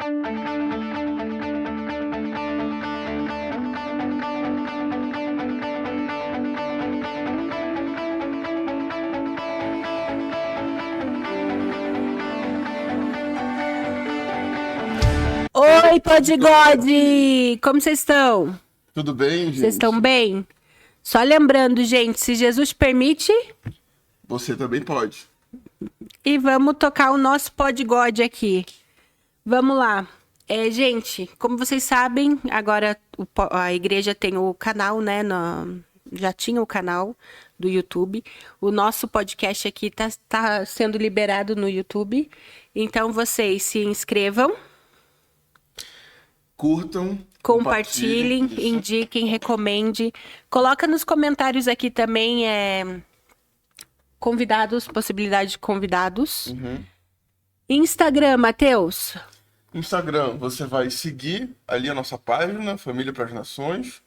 Oi, Podigode! Como vocês estão? Tudo bem, gente? Vocês estão bem? Só lembrando, gente, se Jesus permite, Você também pode. e vamos tocar o nosso Podigode aqui. Vamos lá. Gente, como vocês sabem, agora a igreja tem o canal, né? Já tinha o canal do YouTube. O nosso podcast aqui tá sendo liberado no YouTube. Então, vocês se inscrevam. Curtam, Compartilhem, isso. indiquem, recomende. Coloca nos comentários aqui também convidados, possibilidade de convidados. Instagram, Matheus. Instagram, você vai seguir ali a nossa página, Família para as Nações.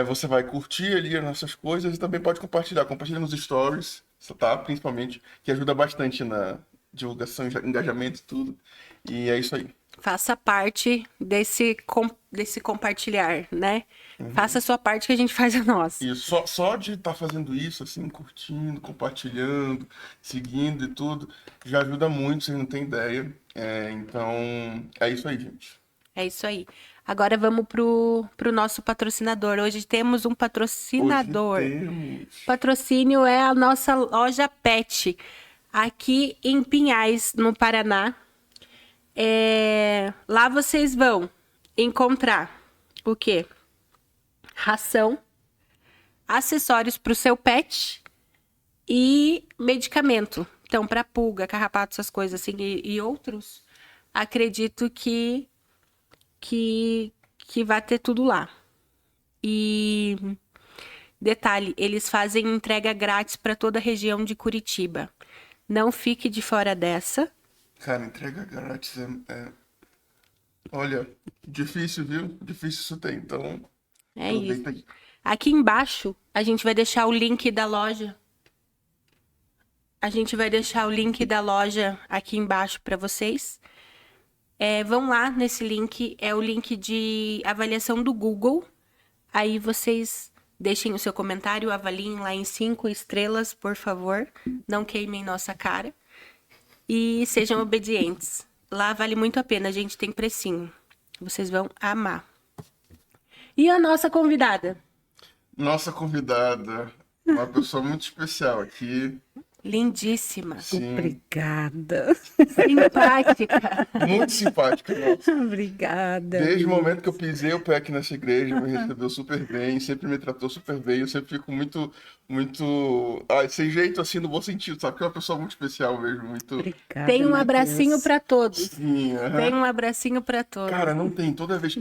Você vai curtir ali as nossas coisas e também pode compartilhar. Compartilha nos stories, tá? Principalmente, que ajuda bastante na divulgação, engajamento e tudo. E é isso aí. Faça parte desse compartilhar, né? Faça a sua parte que a gente faz a nossa. E só de estar fazendo isso, assim, curtindo, compartilhando, seguindo e tudo, já ajuda muito, vocês não têm ideia. Então, é isso aí, gente. É isso aí. Agora vamos pro nosso patrocinador. Hoje temos um patrocinador. Hoje temos. Patrocínio é a nossa loja Pet, aqui em Pinhais, no Paraná. Lá vocês vão encontrar o quê? Ração, acessórios para o seu pet e medicamento. Então, para pulga, carrapato, essas coisas assim e outros, acredito que vai ter tudo lá. E detalhe, eles fazem entrega grátis para toda a região de Curitiba. Não fique de fora dessa. Cara, entrega grátis Olha, difícil, viu? Difícil isso tem, então É isso. aproveita aí. Aqui embaixo, a gente vai deixar o link da loja. A gente vai deixar o link da loja aqui embaixo para vocês. Vão lá nesse link, é o link de avaliação do Google. Aí vocês deixem o seu comentário, avaliem lá em 5 estrelas, por favor. Não queimem nossa cara. E sejam obedientes. Lá vale muito a pena, a gente tem precinho. Vocês vão amar. E a nossa convidada? Nossa convidada, uma pessoa muito especial aqui. Lindíssima. Sim, Obrigada. Simpática. muito simpática, nossa. Obrigada. Desde o momento que eu pisei o pé aqui nessa igreja, me recebeu super bem, sempre me tratou super bem. Eu sempre fico muito, sem jeito assim, no bom sentido, sabe? Porque é uma pessoa muito especial mesmo, muito... Obrigada. Tem um meu abracinho Deus. para todos. Sim, aham. Tem um abracinho para todos. Cara, não tem. Toda vez.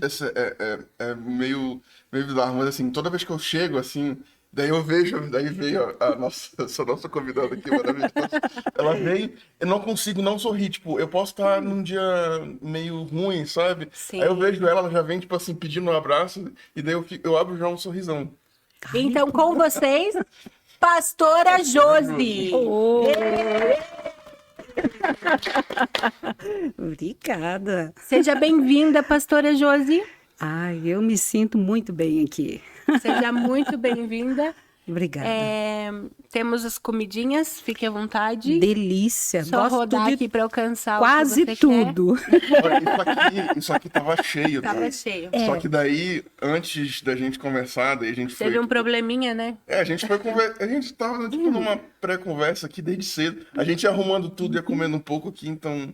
É meio bizarro, mas assim, toda vez que eu chego, assim. Daí veio essa nossa convidada aqui maravilhosa. Ela vem, eu não consigo não sorrir. Tipo, eu posso estar num dia meio ruim, sabe? Sim. Aí eu vejo ela já vem, tipo assim, pedindo um abraço. E daí eu abro já um sorrisão. Então, com vocês, Pastora Josi. Obrigada. Seja bem-vinda, Pastora Josi. Ai, eu me sinto muito bem aqui. Seja muito bem-vinda. Obrigada. Temos as comidinhas, fique à vontade. Delícia. Só Gosto rodar de aqui para alcançar quase o que você tudo. Olha, isso aqui tava cheio, quer. Tava tá? cheio. Só que daí, antes da gente conversar, daí a gente Teve foi. um probleminha, né? A gente foi a gente tava tipo numa pré-conversa aqui desde cedo. A gente ia arrumando tudo, ia comendo um pouco aqui, então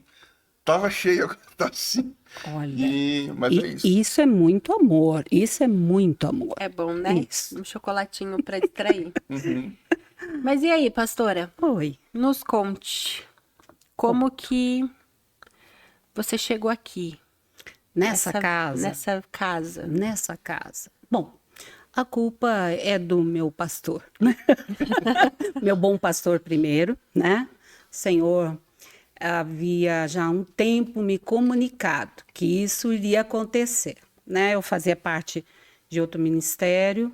tava cheio, agora tá assim. Olha, Mas é isso. isso é muito amor. Isso é muito amor. É bom, né? Isso. Um chocolatinho para distrair. Uhum. Mas e aí, pastora? Oi. Nos conte como que você chegou aqui, Nessa casa. nessa casa. Bom, a culpa é do meu pastor. Meu bom pastor primeiro, né? O Senhor havia já há um tempo me comunicado que isso iria acontecer, né? Eu fazia parte de outro ministério,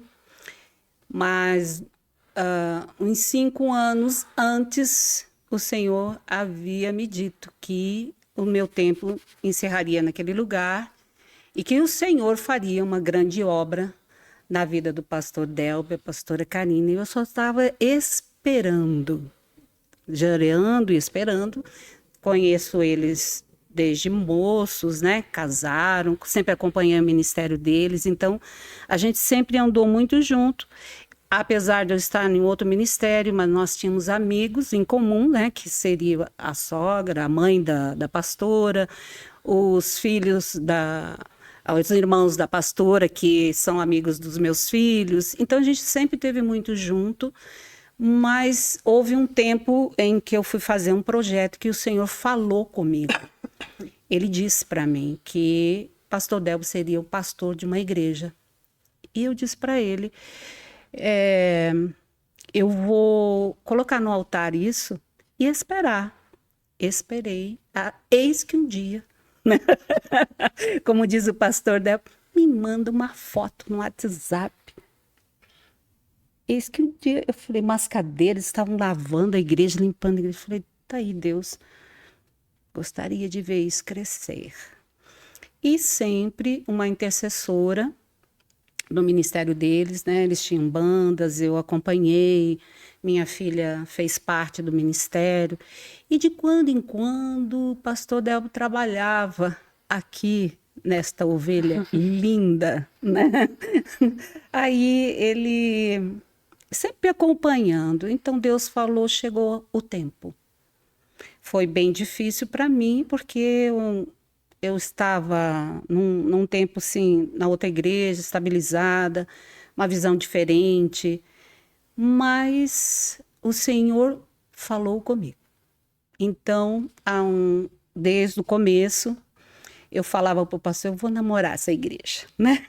mas uns 5 anos antes o Senhor havia me dito que o meu tempo encerraria naquele lugar e que o Senhor faria uma grande obra na vida do pastor Delber, pastora Karina, e eu só estava esperando, gerando e esperando. Conheço eles desde moços, né? Casaram, sempre acompanhei o ministério deles, então a gente sempre andou muito junto. Apesar de eu estar em outro ministério, mas nós tínhamos amigos em comum, né? Que seria a sogra, a mãe da pastora, os filhos os irmãos da pastora, que são amigos dos meus filhos. Então a gente sempre esteve muito junto, mas houve um tempo em que eu fui fazer um projeto que o Senhor falou comigo. Ele disse para mim que pastor Delber seria o pastor de uma igreja. E eu disse para ele, eu vou colocar no altar isso e esperar. Esperei, eis que um dia, como diz o pastor Delber, me manda uma foto no WhatsApp. Eis que um dia, eu falei, mas cadê? Eles estavam lavando a igreja, limpando a igreja. Eu falei, tá aí, Deus, gostaria de ver isso crescer. E sempre uma intercessora no ministério deles, né? Eles tinham bandas, eu acompanhei, minha filha fez parte do ministério. E de quando em quando o pastor Delber trabalhava aqui nesta ovelha linda, né? Aí ele sempre acompanhando. Então Deus falou, chegou o tempo. Foi bem difícil para mim, porque eu estava num tempo assim, na outra igreja, estabilizada, uma visão diferente, mas o Senhor falou comigo. Então, desde o começo, eu falava para o pastor, eu vou namorar essa igreja, né?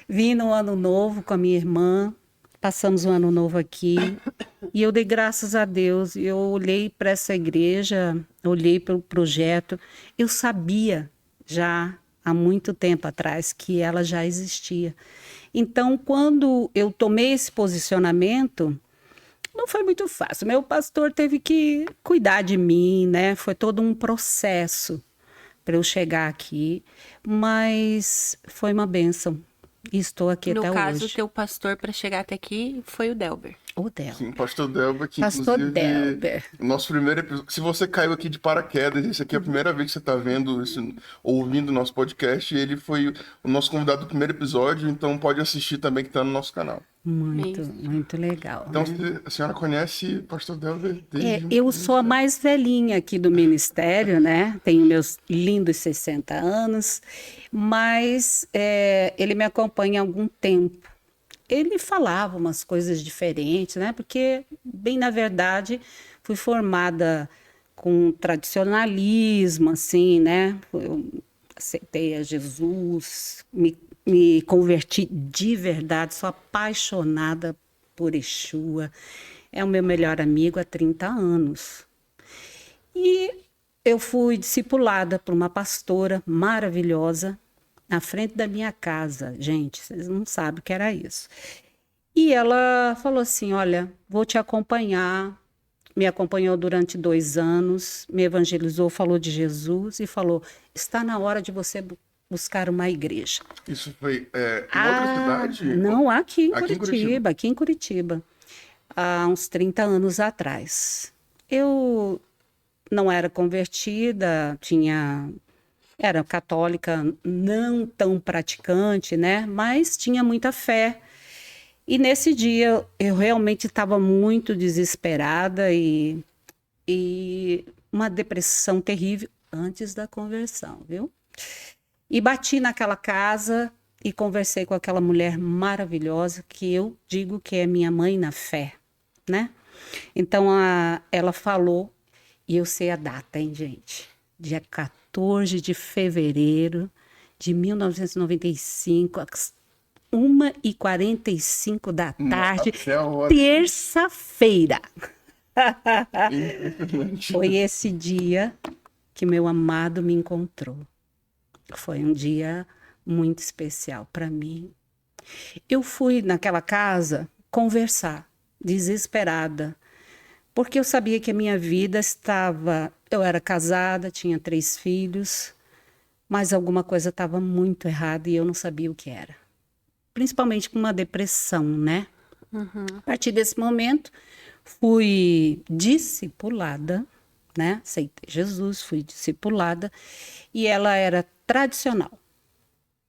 Vim no ano novo com a minha irmã, passamos o ano novo aqui, e eu dei graças a Deus. Eu olhei para essa igreja, olhei para o projeto, eu sabia já há muito tempo atrás que ela já existia. Então, quando eu tomei esse posicionamento, não foi muito fácil. Meu pastor teve que cuidar de mim, né? Foi todo um processo para eu chegar aqui, mas foi uma bênção. E estou aqui até hoje. No caso, o teu pastor para chegar até aqui foi o Delber. O Delber. Sim, pastor Delber, que Pastor inclusive, Delber. o nosso primeiro episódio, se você caiu aqui de paraquedas, esse aqui é a primeira vez que você está vendo, ouvindo o nosso podcast, ele foi o nosso convidado do primeiro episódio, então pode assistir também, que está no nosso canal. Muito, Isso. muito legal. Então, né? a senhora conhece o pastor Delber desde... Eu sou a mais velhinha aqui do ministério, né? Tenho meus lindos 60 anos, mas ele me acompanha há algum tempo. Ele falava umas coisas diferentes, né? Porque, bem na verdade, fui formada com tradicionalismo, assim, né? Eu aceitei a Jesus, me converti de verdade, sou apaixonada por Yeshua. É o meu melhor amigo há 30 anos. E eu fui discipulada por uma pastora maravilhosa na frente da minha casa. Gente, vocês não sabem o que era isso. E ela falou assim, olha, vou te acompanhar. Me acompanhou durante 2 anos, me evangelizou, falou de Jesus e falou, está na hora de você buscar uma igreja. Isso foi em outra cidade? Não, aqui em Aqui em Curitiba, aqui em Curitiba, há uns 30 anos atrás. Eu não era convertida, era católica, não tão praticante, né? Mas tinha muita fé. E nesse dia eu realmente estava muito desesperada e uma depressão terrível antes da conversão, viu? E bati naquela casa e conversei com aquela mulher maravilhosa que eu digo que é minha mãe na fé, né? Então ela falou, e eu sei a data, hein, gente? Dia 14 de fevereiro de 1995, às 1h45 da tarde, terça-feira. Foi esse dia que meu amado me encontrou. Foi um dia muito especial para mim. Eu fui naquela casa conversar, desesperada, porque eu sabia que a minha vida estava... Eu era casada, tinha 3 filhos, mas alguma coisa estava muito errada e eu não sabia o que era. Principalmente com uma depressão, né? A partir desse momento, fui discipulada, né? Aceitei Jesus, fui discipulada, e ela era tradicional.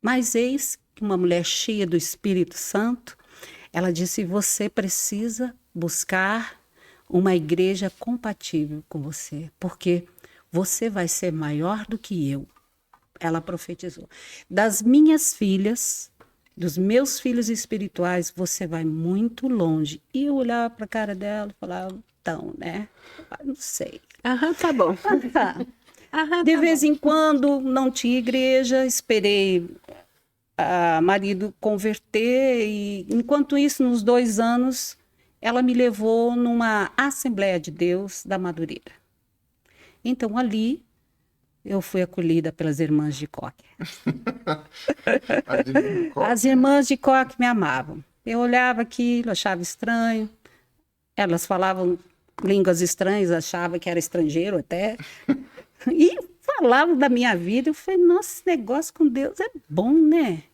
Mas eis que uma mulher cheia do Espírito Santo, ela disse: você precisa buscar uma igreja compatível com você, porque você vai ser maior do que eu. Ela profetizou. Das minhas filhas, dos meus filhos espirituais, você vai muito longe. E eu olhava para a cara dela e falava: então, né? Não sei. Aham, tá bom. De vez em quando não tinha igreja, esperei marido converter, e enquanto isso, nos 2 anos, ela me levou numa Assembleia de Deus da Madureira. Então, ali, eu fui acolhida pelas irmãs de Coque. As irmãs de Coque me amavam. Eu olhava aquilo, achava estranho. Elas falavam línguas estranhas, achava que era estrangeiro até. E falavam da minha vida. Eu falei: nossa, esse negócio com Deus é bom, né?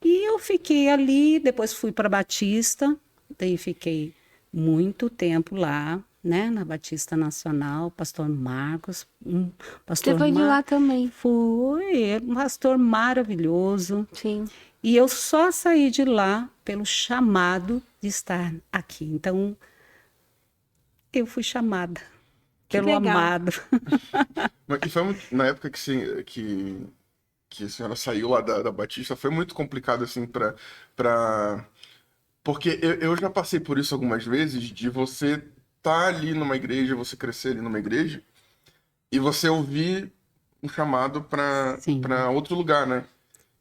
E eu fiquei ali, depois fui para Batista, daí fiquei muito tempo lá, né, na Batista Nacional, pastor Marcos. Você foi de lá também. Foi, um pastor maravilhoso. Sim. E eu só saí de lá pelo chamado de estar aqui. Então, eu fui chamada pelo legal. amado. E foi na época que a senhora saiu lá da Batista, foi muito complicado, assim, porque eu já passei por isso algumas vezes, de você estar ali numa igreja, você crescer ali numa igreja, e você ouvir um chamado para outro lugar, né?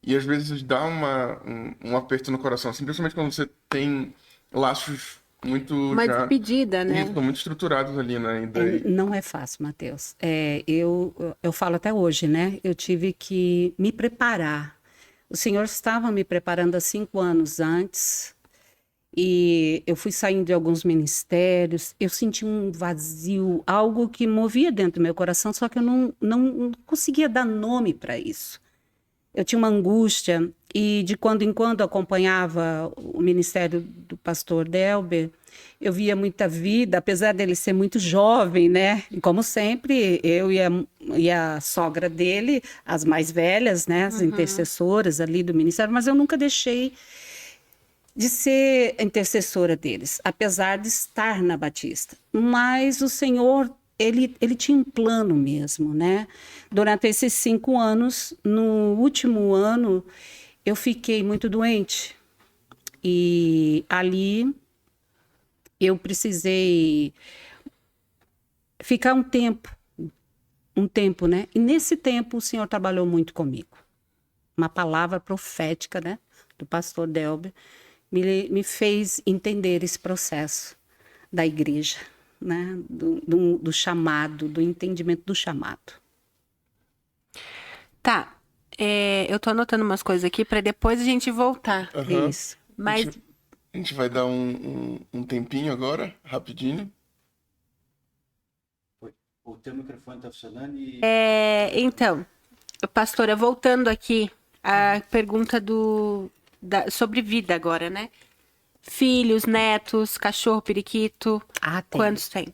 E às vezes dá um aperto no coração, assim, principalmente quando você tem laços muito Uma despedida, né? Isso, muito estruturados ali, né? E daí... Não é fácil, Matheus. Eu falo até hoje, né? Eu tive que me preparar. O Senhor estava me preparando há 5 anos antes, e eu fui saindo de alguns ministérios. Eu senti um vazio, algo que movia dentro do meu coração, só que eu não conseguia dar nome para isso. Eu tinha uma angústia, e de quando em quando acompanhava o ministério do pastor Delber. Eu via muita vida, apesar dele ser muito jovem, né? E como sempre, eu e a sogra dele, as mais velhas, né? As intercessoras ali do ministério, mas eu nunca deixei de ser intercessora deles, apesar de estar na Batista. Mas o Senhor, ele tinha um plano mesmo, né? Durante esses 5 anos, no último ano, eu fiquei muito doente. E ali eu precisei ficar um tempo, né? E nesse tempo o Senhor trabalhou muito comigo. Uma palavra profética, né? Do pastor Delber me fez entender esse processo da igreja, né? Do chamado, do entendimento do chamado. Tá. Eu tô anotando umas coisas aqui para depois a gente voltar. Isso. Mas A gente vai dar um tempinho agora, rapidinho. O teu microfone tá funcionando e... então, pastora, voltando aqui, a pergunta sobre vida agora, né? Filhos, netos, cachorro, periquito. Tem. Quantos tem?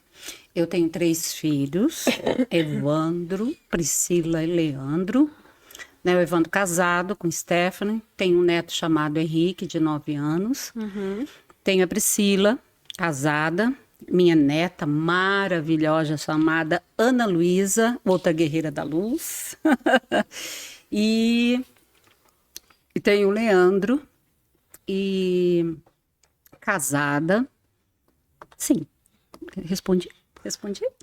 Eu tenho 3 filhos, Evandro, Priscila e Leandro. Né, o Evandro casado com Stephanie. Tenho um neto chamado Henrique, de 9 anos. Tenho a Priscila, casada. Minha neta maravilhosa, chamada Ana Luísa, outra guerreira da luz. E tenho o Leandro, e casada. Sim, respondi.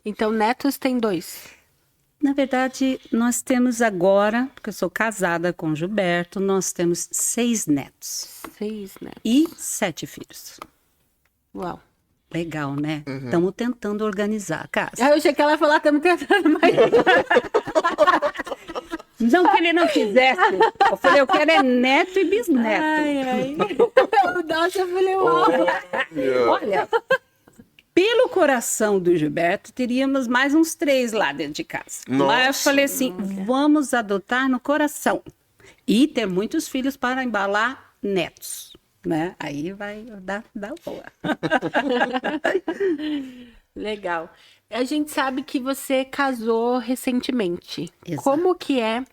Então, netos tem 2. Na verdade, nós temos agora, porque eu sou casada com o Gilberto, nós temos 6 netos. 6 netos. E 7 filhos. Uau. Legal, né? Estamos tentando organizar a casa. Eu achei que ela ia falar, estamos tentando mais. Não que ele não quisesse. Eu falei, eu quero neto e bisneto. Ai. Nossa, eu falei, uau. Olha, pelo coração do Gilberto, teríamos mais uns 3 lá dentro de casa. Nossa. Mas eu falei assim, vamos adotar no coração. E ter muitos filhos para embalar netos, né? Aí vai dar boa. Legal. A gente sabe que você casou recentemente. Exato. Como que é,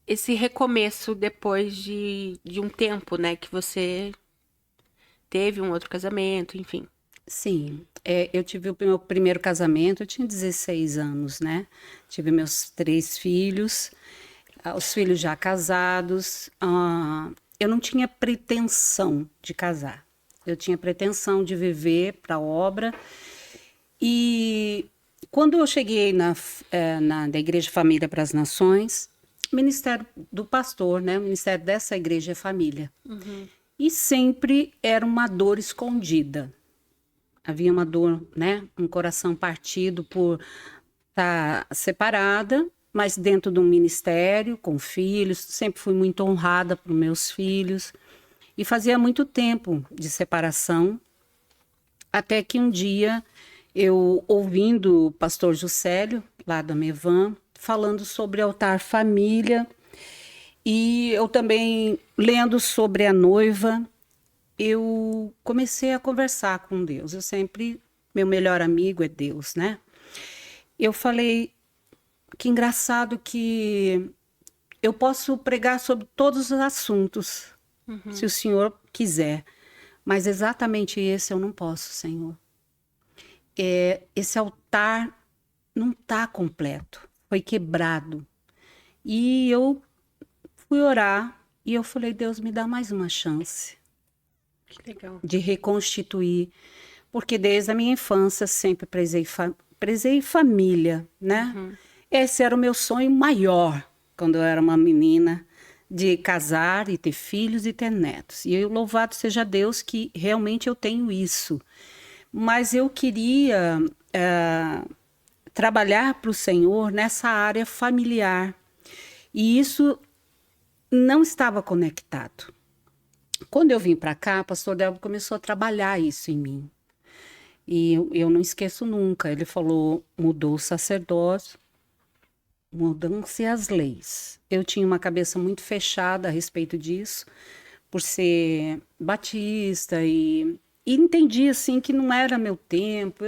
esse recomeço depois de um tempo, né? Que você teve um outro casamento, enfim. Sim, eu tive o meu primeiro casamento, eu tinha 16 anos, né? Tive meus 3 filhos, os filhos já casados. Eu não tinha pretensão de casar, eu tinha pretensão de viver para a obra. E quando eu cheguei na Igreja Família para as Nações, o ministério do pastor, né? O ministério dessa igreja é família. E sempre era uma dor escondida. Havia uma dor, né? Um coração partido por estar separada, mas dentro de um ministério, com filhos. Sempre fui muito honrada por meus filhos. E fazia muito tempo de separação, até que um dia, eu ouvindo o pastor Juscelio, lá da Mevan, falando sobre altar família, e eu também lendo sobre a noiva, eu comecei a conversar com Deus. Meu melhor amigo é Deus, né? Eu falei, que engraçado que eu posso pregar sobre todos os assuntos, se o Senhor quiser, mas exatamente esse eu não posso, Senhor. Esse altar não está completo, foi quebrado. E eu fui orar e eu falei, Deus, me dá mais uma chance. Que legal. De reconstituir, porque desde a minha infância sempre prezei família, né? Esse era o meu sonho maior, quando eu era uma menina, de casar e ter filhos e ter netos. E eu, louvado seja Deus que realmente eu tenho isso. Mas eu queria trabalhar para o Senhor nessa área familiar. E isso não estava conectado. Quando eu vim para cá, o pastor Delbo começou a trabalhar isso em mim. E eu não esqueço nunca. Ele falou, mudou o sacerdócio, mudam-se as leis. Eu tinha uma cabeça muito fechada a respeito disso, por ser batista, e entendi assim que não era meu tempo.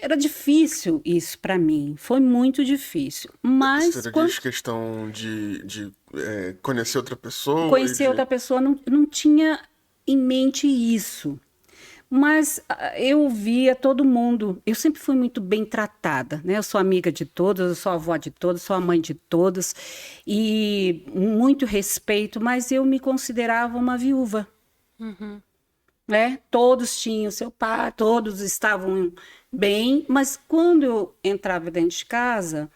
Era difícil isso para mim, foi muito difícil. Mas Você diz questão de conhecer outra pessoa? Conhecer outra pessoa, não tinha em mente isso. Mas eu via todo mundo. Eu sempre fui muito bem tratada, né? Eu sou amiga de todos, eu sou avó de todos, sou a mãe de todos. E muito respeito, mas eu me considerava uma viúva. Né? Todos tinham seu pai, todos estavam bem. Mas quando eu entrava dentro de casa,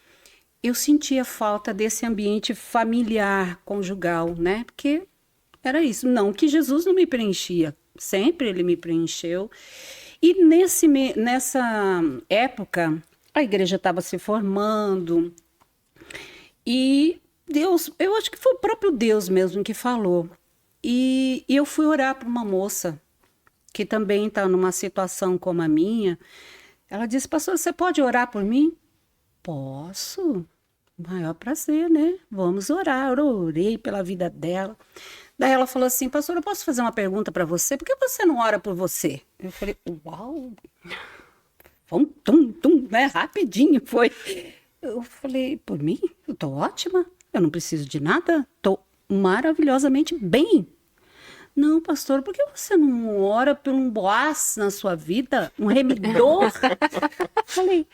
eu sentia falta desse ambiente familiar, conjugal, né? Porque era isso. Não que Jesus não me preenchia, sempre ele me preencheu. E nessa época, a igreja estava se formando. E Deus, eu acho que foi o próprio Deus mesmo que falou. E eu fui orar para uma moça que também está numa situação como a minha. Ela disse, pastor, você pode orar por mim? Posso. Maior prazer, né? Vamos orar. Eu orei pela vida dela. Daí ela falou assim, pastor, eu posso fazer uma pergunta para você? Por que você não ora por você? Eu falei, uau! Né? Rapidinho foi. Eu falei, por mim? Eu tô ótima. Eu não preciso de nada. Tô maravilhosamente bem. Não, pastor, por que você não ora por um Boaz na sua vida? Um remidor? Falei,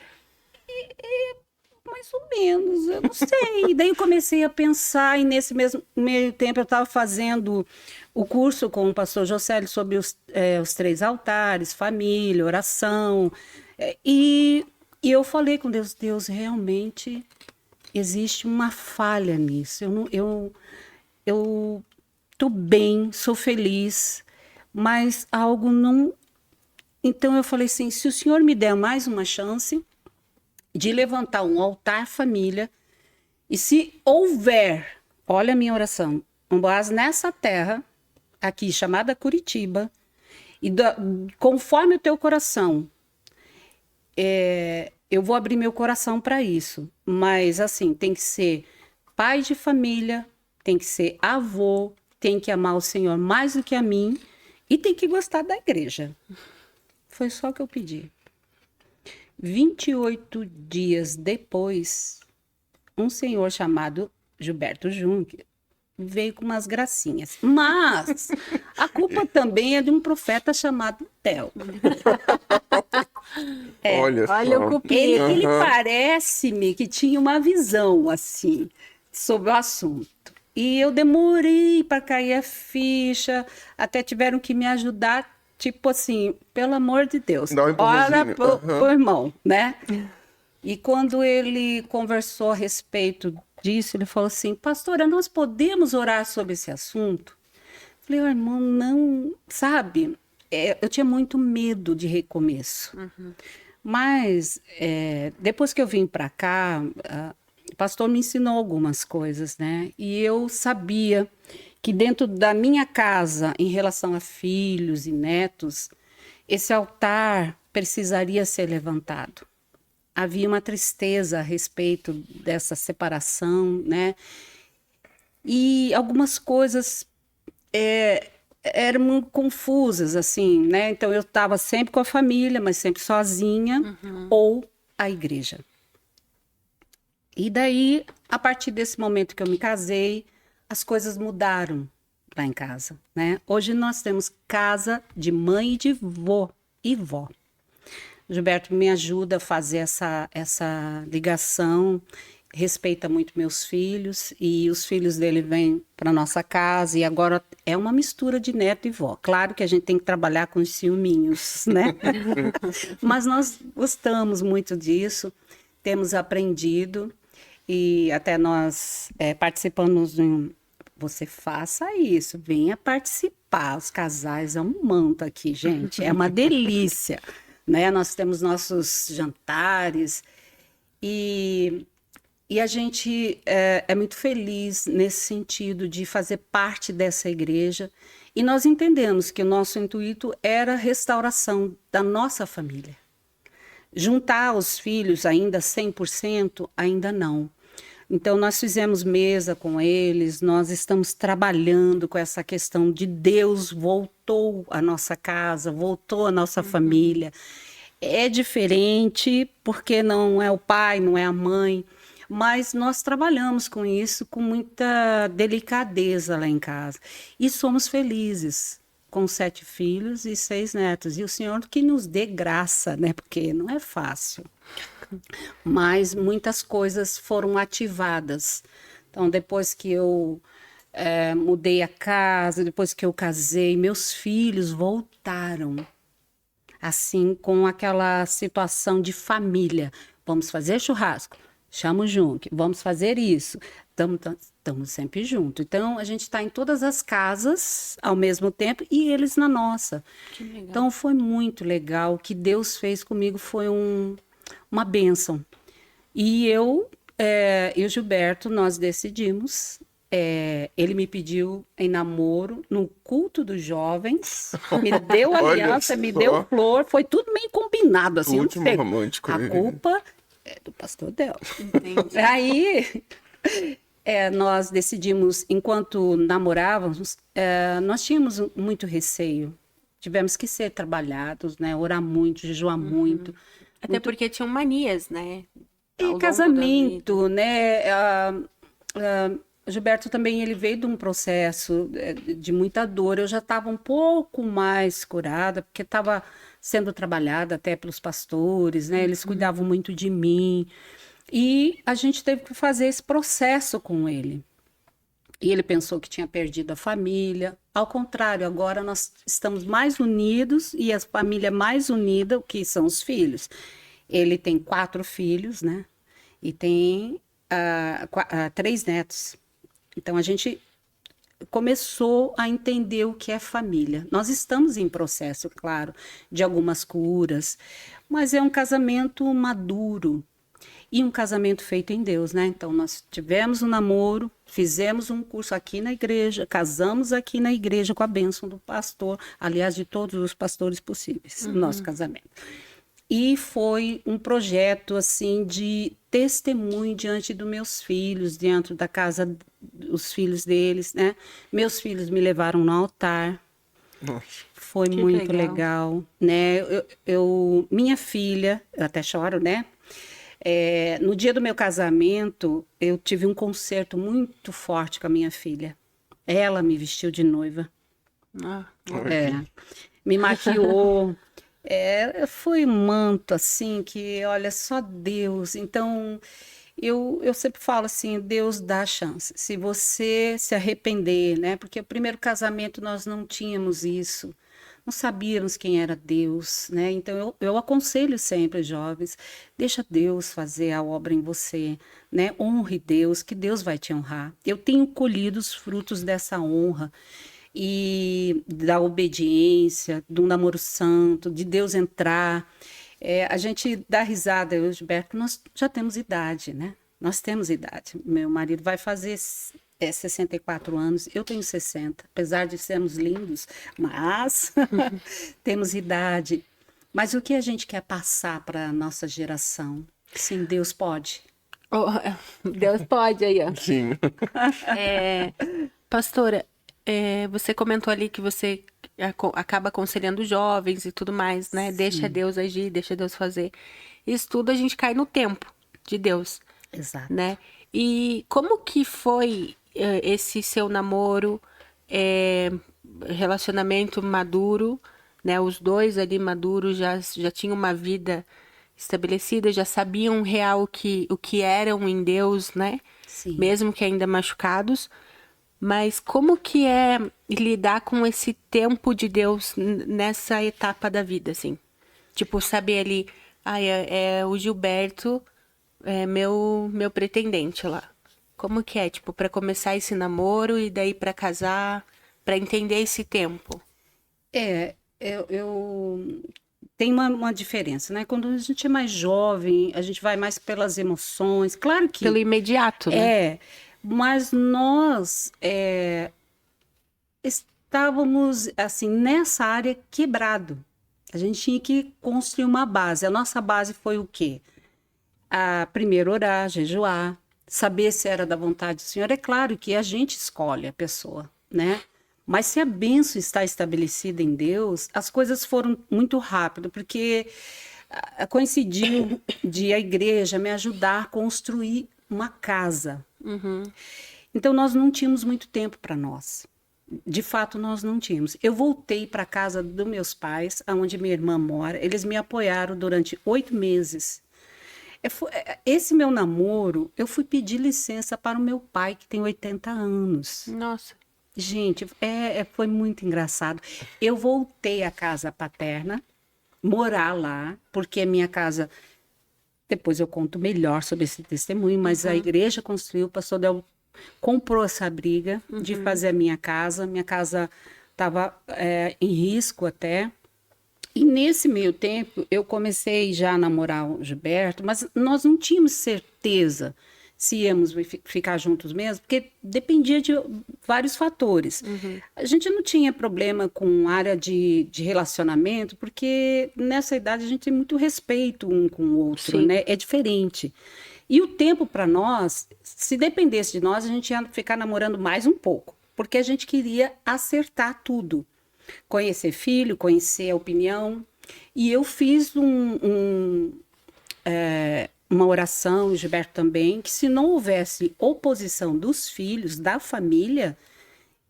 mais ou menos, eu não sei. E daí eu comecei a pensar, e nesse mesmo meio tempo eu estava fazendo o curso com o pastor Josélio sobre os 3 altares, família, oração. E eu falei com Deus, Deus, realmente existe uma falha nisso. Eu estou bem, sou feliz, mas algo não... Então eu falei assim, se o Senhor me der mais uma chance de levantar um altar família, e se houver, olha a minha oração, um Boaz nessa terra, aqui chamada Curitiba, Conforme o teu coração, eu vou abrir meu coração para isso. Mas, assim, tem que ser pai de família, tem que ser avô, tem que amar o Senhor mais do que a mim e tem que gostar da igreja. Foi só o que eu pedi. 28 dias depois, um senhor chamado Gilberto Jung veio com umas gracinhas. Mas a culpa também é de um profeta chamado Theo. Olha Olha só. o cupido. Ele parece-me que tinha uma visão, assim, sobre o assunto. E eu demorei para cair a ficha, até tiveram que me ajudar, tipo assim, pelo amor de Deus, Dá um empurrãozinho. ora pro irmão, né? E quando ele conversou a respeito disso, ele falou assim, pastora, nós podemos orar sobre esse assunto? Falei, irmão, não, sabe? Eu tinha muito medo de recomeço. Mas depois que eu vim para cá, o pastor me ensinou algumas coisas, né? E eu sabia que dentro da minha casa, em relação a filhos e netos, esse altar precisaria ser levantado. Havia uma tristeza a respeito dessa separação, né? E algumas coisas eram muito confusas, assim, né? Então eu estava sempre com a família, mas sempre sozinha, ou a igreja. E daí, a partir desse momento que eu me casei, as coisas mudaram lá em casa, né? Hoje nós temos casa de mãe e de vô e vó. O Gilberto me ajuda a fazer essa ligação, respeita muito meus filhos, e os filhos dele vêm para nossa casa, e agora é uma mistura de neto e vó. Claro que a gente tem que trabalhar com os ciúminhos, né? Mas nós gostamos muito disso, temos aprendido, e até nós participamos de um... Você faça isso, venha participar. Os casais é um manto aqui, gente, é uma delícia, né? Nós temos nossos jantares e a gente é muito feliz nesse sentido de fazer parte dessa igreja. E nós entendemos que o nosso intuito era a restauração da nossa família. Juntar os filhos ainda 100%, ainda não. Então, nós fizemos mesa com eles, nós estamos trabalhando com essa questão de Deus voltou à nossa casa, voltou à nossa família. É diferente, porque não é o pai, não é a mãe, mas nós trabalhamos com isso com muita delicadeza lá em casa. E somos felizes com 7 filhos e 6 netos. E o Senhor que nos dê graça, né? Porque não é fácil. Mas muitas coisas foram ativadas. Então, depois que eu mudei a casa, depois que eu casei, meus filhos voltaram, assim, com aquela situação de família. Vamos fazer churrasco, chama o Junque, vamos fazer isso. Estamos sempre juntos. Então, a gente está em todas as casas ao mesmo tempo e eles na nossa. Que legal. Então, foi muito legal. O que Deus fez comigo foi uma bênção. E eu e o Gilberto, nós decidimos. Ele me pediu em namoro no culto dos jovens, me deu aliança, me deu flor, foi tudo meio combinado, assim. Último romântico. A culpa é do pastor Del. Entendi. Aí nós decidimos, enquanto namorávamos, nós tínhamos muito receio. Tivemos que ser trabalhados, né? Orar muito, jejuar muito. Até porque tinham manias, né? Ao E longo da casamento, né? Gilberto também, ele veio de um processo de muita dor. Eu já estava um pouco mais curada, porque estava sendo trabalhada até pelos pastores, né? Eles cuidavam muito de mim. E a gente teve que fazer esse processo com ele. E ele pensou que tinha perdido a família. Ao contrário, agora nós estamos mais unidos e a família mais unida, o que são os filhos. Ele tem 4 filhos, né? E tem 3 netos. Então, a gente começou a entender o que é família. Nós estamos em processo, claro, de algumas curas, mas é um casamento maduro. e um casamento feito em Deus, né? Então, nós tivemos um namoro, fizemos um curso aqui na igreja, casamos aqui na igreja com a bênção do pastor, aliás, de todos os pastores possíveis, o nosso casamento. E foi um projeto, assim, de testemunho diante dos meus filhos, dentro da casa dos filhos deles, né? Meus filhos me levaram no altar. Nossa. Foi Que muito legal. legal, né? Minha filha, eu até choro, né? No dia do meu casamento, eu tive um concerto muito forte com a minha filha. Ela me vestiu de noiva, Ah, me maquiou. Foi um manto, assim, que, olha, só Deus. Então, eu sempre falo assim, Deus dá a chance. Se você se arrepender, né? Porque o primeiro casamento nós não tínhamos isso. Não sabíamos quem era Deus, né? Então, eu aconselho sempre, jovens, deixa Deus fazer a obra em você, né? Honre Deus, que Deus vai te honrar. Eu tenho colhido os frutos dessa honra e da obediência, do namoro santo, de Deus entrar. A gente dá risada, eu e o Gilberto, nós já temos idade, né? Nós temos idade. Meu marido vai fazer 64 anos, eu tenho 60, apesar de sermos lindos, mas temos idade. Mas o que a gente quer passar para a nossa geração? Sim, Deus pode. oh, Deus pode aí, ó. Sim. Pastora, você comentou ali que você acaba aconselhando jovens e tudo mais, né? Deixa Deus agir, deixa Deus fazer. Isso tudo a gente cai no tempo de Deus, Exato. né? E como que foi esse seu namoro, relacionamento maduro, né? Os dois ali maduros já tinham uma vida estabelecida, já sabiam real o que eram em Deus, né? Sim. Mesmo que ainda machucados. Mas como que é lidar com esse tempo de Deus nessa etapa da vida, assim? Tipo, saber ali, o Gilberto é meu pretendente lá. Como que é, tipo, para começar esse namoro e daí para casar, para entender esse tempo? Eu tem uma diferença, né? Quando a gente é mais jovem, a gente vai mais pelas emoções. Claro que Pelo imediato, né? mas nós estávamos assim nessa área quebrado. A gente tinha que construir uma base. A nossa base foi o quê? Primeiro orar, jejuar, saber se era da vontade do Senhor. É claro que a gente escolhe a pessoa, né? Mas se a bênção está estabelecida em Deus, as coisas foram muito rápido, porque coincidiu de a igreja me ajudar a construir uma casa. Então, nós não tínhamos muito tempo para nós. De fato, nós não tínhamos. Eu voltei para a casa dos meus pais, onde minha irmã mora. Eles me apoiaram durante 8 meses. Esse meu namoro, eu fui pedir licença para o meu pai, que tem 80 anos. Nossa. Gente, foi muito engraçado. Eu voltei à casa paterna, morar lá, porque a minha casa... Depois eu conto melhor sobre esse testemunho, mas a igreja construiu, o pastor Del comprou essa briga de fazer a minha casa. Minha casa estava em risco até. E nesse meio tempo, eu comecei já a namorar o Gilberto, mas nós não tínhamos certeza se íamos ficar juntos mesmo, porque dependia de vários fatores. A gente não tinha problema com área de relacionamento, porque nessa idade a gente tem muito respeito um com o outro, Sim. né? É diferente. E o tempo para nós, se dependesse de nós, a gente ia ficar namorando mais um pouco, porque a gente queria acertar tudo. Conhecer filho, conhecer a opinião. E eu fiz uma oração, o Gilberto também, que se não houvesse oposição dos filhos, da família,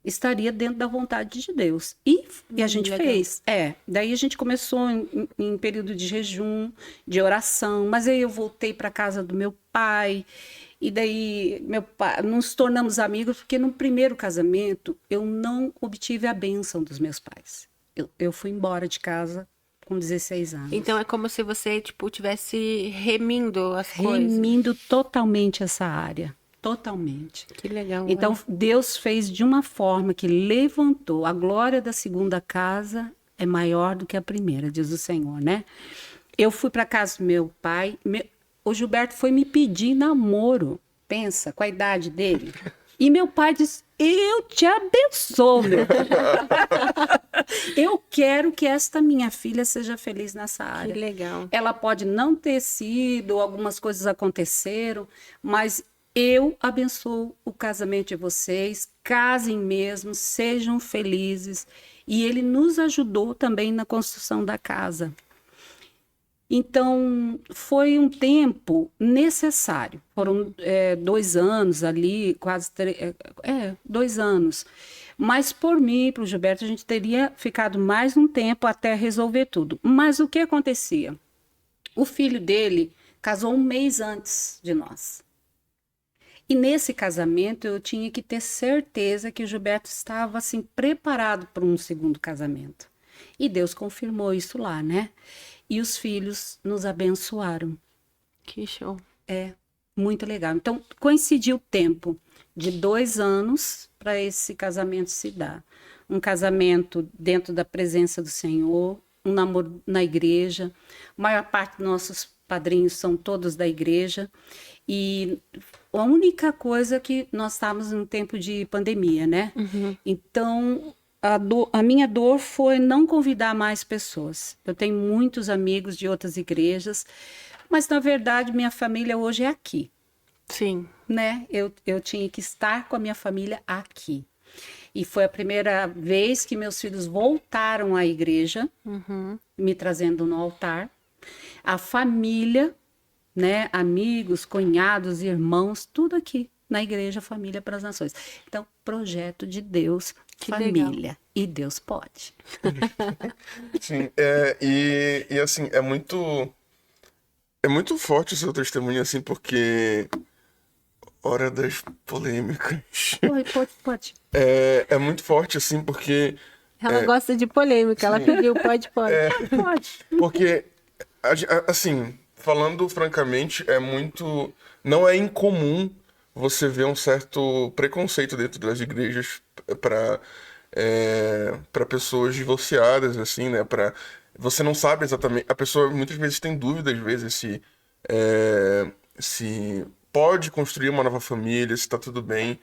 estaria dentro da vontade de Deus. E a gente legal. fez. Daí a gente começou em período de jejum, de oração, mas aí eu voltei para casa do meu pai, e daí meu pai, nos tornamos amigos, porque no primeiro casamento eu não obtive a bênção dos meus pais. Eu fui embora de casa com 16 anos. Então é como se você, tipo, tivesse remindo as coisas. Remindo totalmente essa área. Totalmente. Que legal. Então, Deus fez de uma forma que levantou. A glória da segunda casa é maior do que a primeira, diz o Senhor, né? Eu fui para casa do meu pai. o Gilberto foi me pedir namoro. Pensa, com a idade dele. E meu pai disse, eu te abençoo, meu filho. Eu quero que esta minha filha seja feliz nessa área. Que legal. Ela pode não ter sido, algumas coisas aconteceram, mas eu abençoo o casamento de vocês, casem mesmo, sejam felizes. E ele nos ajudou também na construção da casa. Então, foi um tempo necessário. Foram 2 anos ali, quase 2 anos. Mas por mim, para o Gilberto, a gente teria ficado mais um tempo até resolver tudo. Mas o que acontecia? O filho dele casou 1 mês antes de nós. E nesse casamento eu tinha que ter certeza que o Gilberto estava assim preparado para um segundo casamento. E Deus confirmou isso lá, né? E os filhos nos abençoaram. Que show. É, muito legal. Então, coincidiu o tempo de 2 anos para esse casamento se dar. Um casamento dentro da presença do Senhor, um namoro na igreja. A maior parte dos nossos padrinhos são todos da igreja. E a única coisa que nós estávamos em um tempo de pandemia, né? Uhum. Então, a minha dor foi não convidar mais pessoas. Eu tenho muitos amigos de outras igrejas, mas, na verdade, minha família hoje é aqui, Sim. né? Eu tinha que estar com a minha família aqui. E foi a primeira vez que meus filhos voltaram à igreja, Uhum. me trazendo no altar. A família, né? Amigos, cunhados, irmãos, tudo aqui na Igreja Família para as Nações. Então, projeto de Deus, Que família. legal. E Deus pode. Sim, e assim, é muito forte o seu testemunho, assim, porque hora das polêmicas. Pode. É muito forte, assim, porque Ela gosta de polêmica. Ela pediu, pode. Pode. Porque, assim, falando francamente, não é incomum você ver um certo preconceito dentro das igrejas para pessoas divorciadas, assim, né? Você não sabe exatamente. A pessoa muitas vezes tem dúvida, às vezes, se pode construir uma nova família, se tá tudo bem.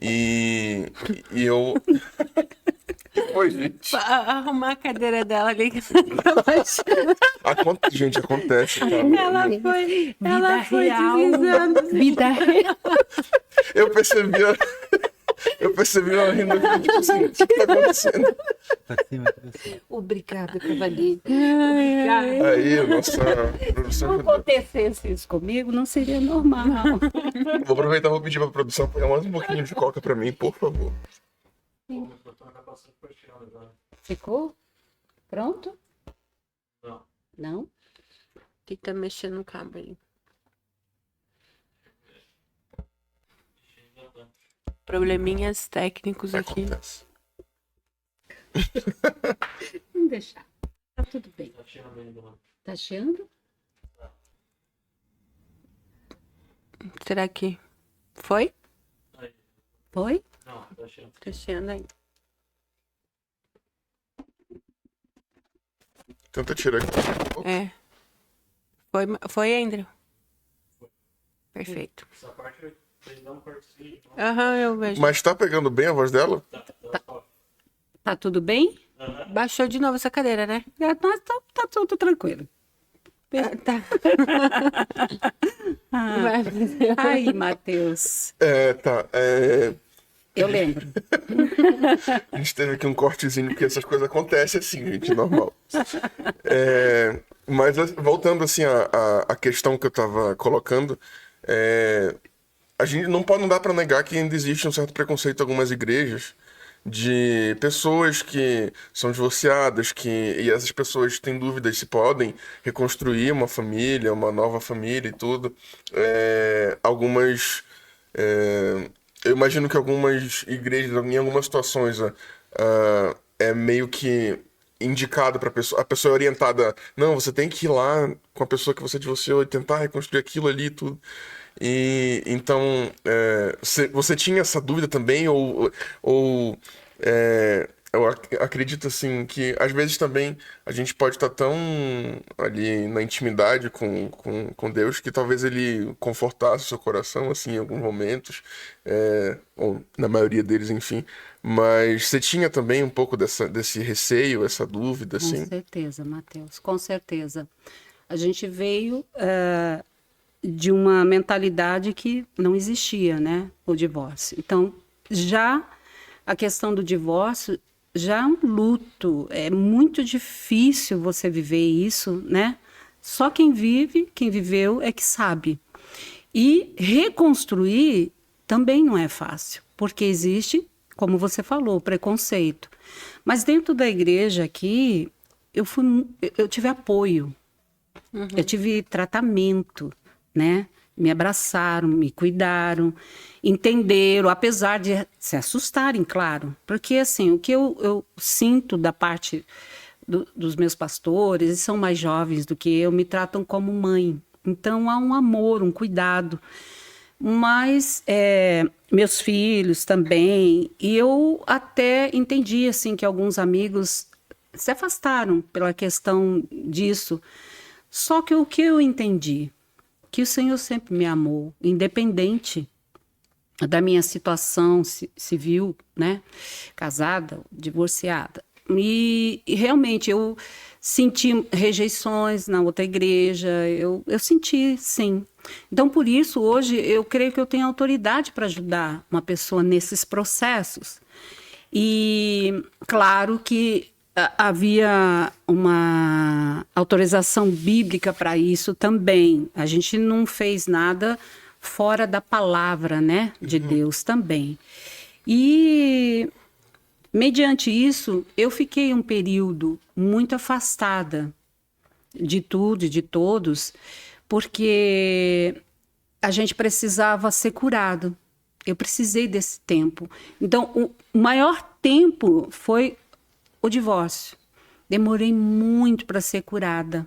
E eu. Oi, gente. Arrumar a cadeira dela ali que fica baixo. Gente, acontece, tá? Ela foi real. deslizando. Vida real. Eu percebi ela rindo aqui, tipo assim, o que tá acontecendo? Pra cima, pra cima. Obrigada, cavaleiro. Aí, nossa Se produção. não acontecesse isso comigo, não seria normal. Vou aproveitar e vou pedir pra produção pegar mais um pouquinho de coca pra mim, por favor. Ficou? Pronto? Não. Não? Que tá mexendo no cabo aí. Probleminhas técnicos aqui. Acontece. Vamos deixar. Tá tudo bem. Tá cheirando ainda, mano. Tá cheando? Será que foi? Aí. Foi? Não, tá cheirando. Tá cheando aí. Tenta tirar aqui. É. Foi, Andrew? Perfeito. Essa parte tem que dar um cortezinho. Aham, eu vejo. Mas tá pegando bem a voz dela? Tá tudo bem? Baixou de novo essa cadeira, né? Tá tudo tranquilo. Tá. Vai fazer. Aí, Matheus. Tá. Eu lembro. A gente teve aqui um cortezinho, porque essas coisas acontecem assim, gente, normal. Mas voltando assim à questão que eu tava colocando, a gente não dá pra negar que ainda existe um certo preconceito em algumas igrejas de pessoas que são divorciadas, e essas pessoas têm dúvidas se podem reconstruir uma família, uma nova família e tudo. Eu imagino que algumas igrejas, em algumas situações, é meio que indicado para a pessoa é orientada, não, você tem que ir lá com a pessoa que você divorciou e tentar reconstruir aquilo ali e tudo. E então, você tinha essa dúvida também, ou acredito assim que às vezes também a gente pode estar tão ali na intimidade com Deus que talvez ele confortasse o seu coração assim em alguns momentos, ou na maioria deles, enfim. Mas você tinha também um pouco desse receio, essa dúvida, Com assim? certeza, Mateus, com certeza. A gente veio de uma mentalidade que não existia, né? O divórcio. Então, já a questão do divórcio já é um luto. É muito difícil você viver isso, né? Só quem vive, quem viveu, é que sabe. E reconstruir também não é fácil, porque existe, como você falou, o preconceito. Mas dentro da igreja aqui, eu tive apoio, eu tive tratamento, né? Me abraçaram, me cuidaram, entenderam, apesar de se assustarem, claro. Porque, assim, o que eu sinto da parte dos meus pastores, eles são mais jovens do que eu, me tratam como mãe. Então, há um amor, um cuidado. Mas meus filhos também, e eu até entendi, assim, que alguns amigos se afastaram pela questão disso. Só que o que eu entendi? Que o Senhor sempre me amou, independente da minha situação civil, né? Casada, divorciada. E realmente eu senti rejeições na outra igreja, eu senti, sim. Então, por isso, hoje, eu creio que eu tenho autoridade para ajudar uma pessoa nesses processos. E, claro que havia uma autorização bíblica para isso também. A gente não fez nada fora da palavra, né, de Deus também. E, mediante isso, eu fiquei um período muito afastada de tudo e de todos, porque a gente precisava ser curado. Eu precisei desse tempo. Então, o maior tempo foi o divórcio. Demorei muito para ser curada.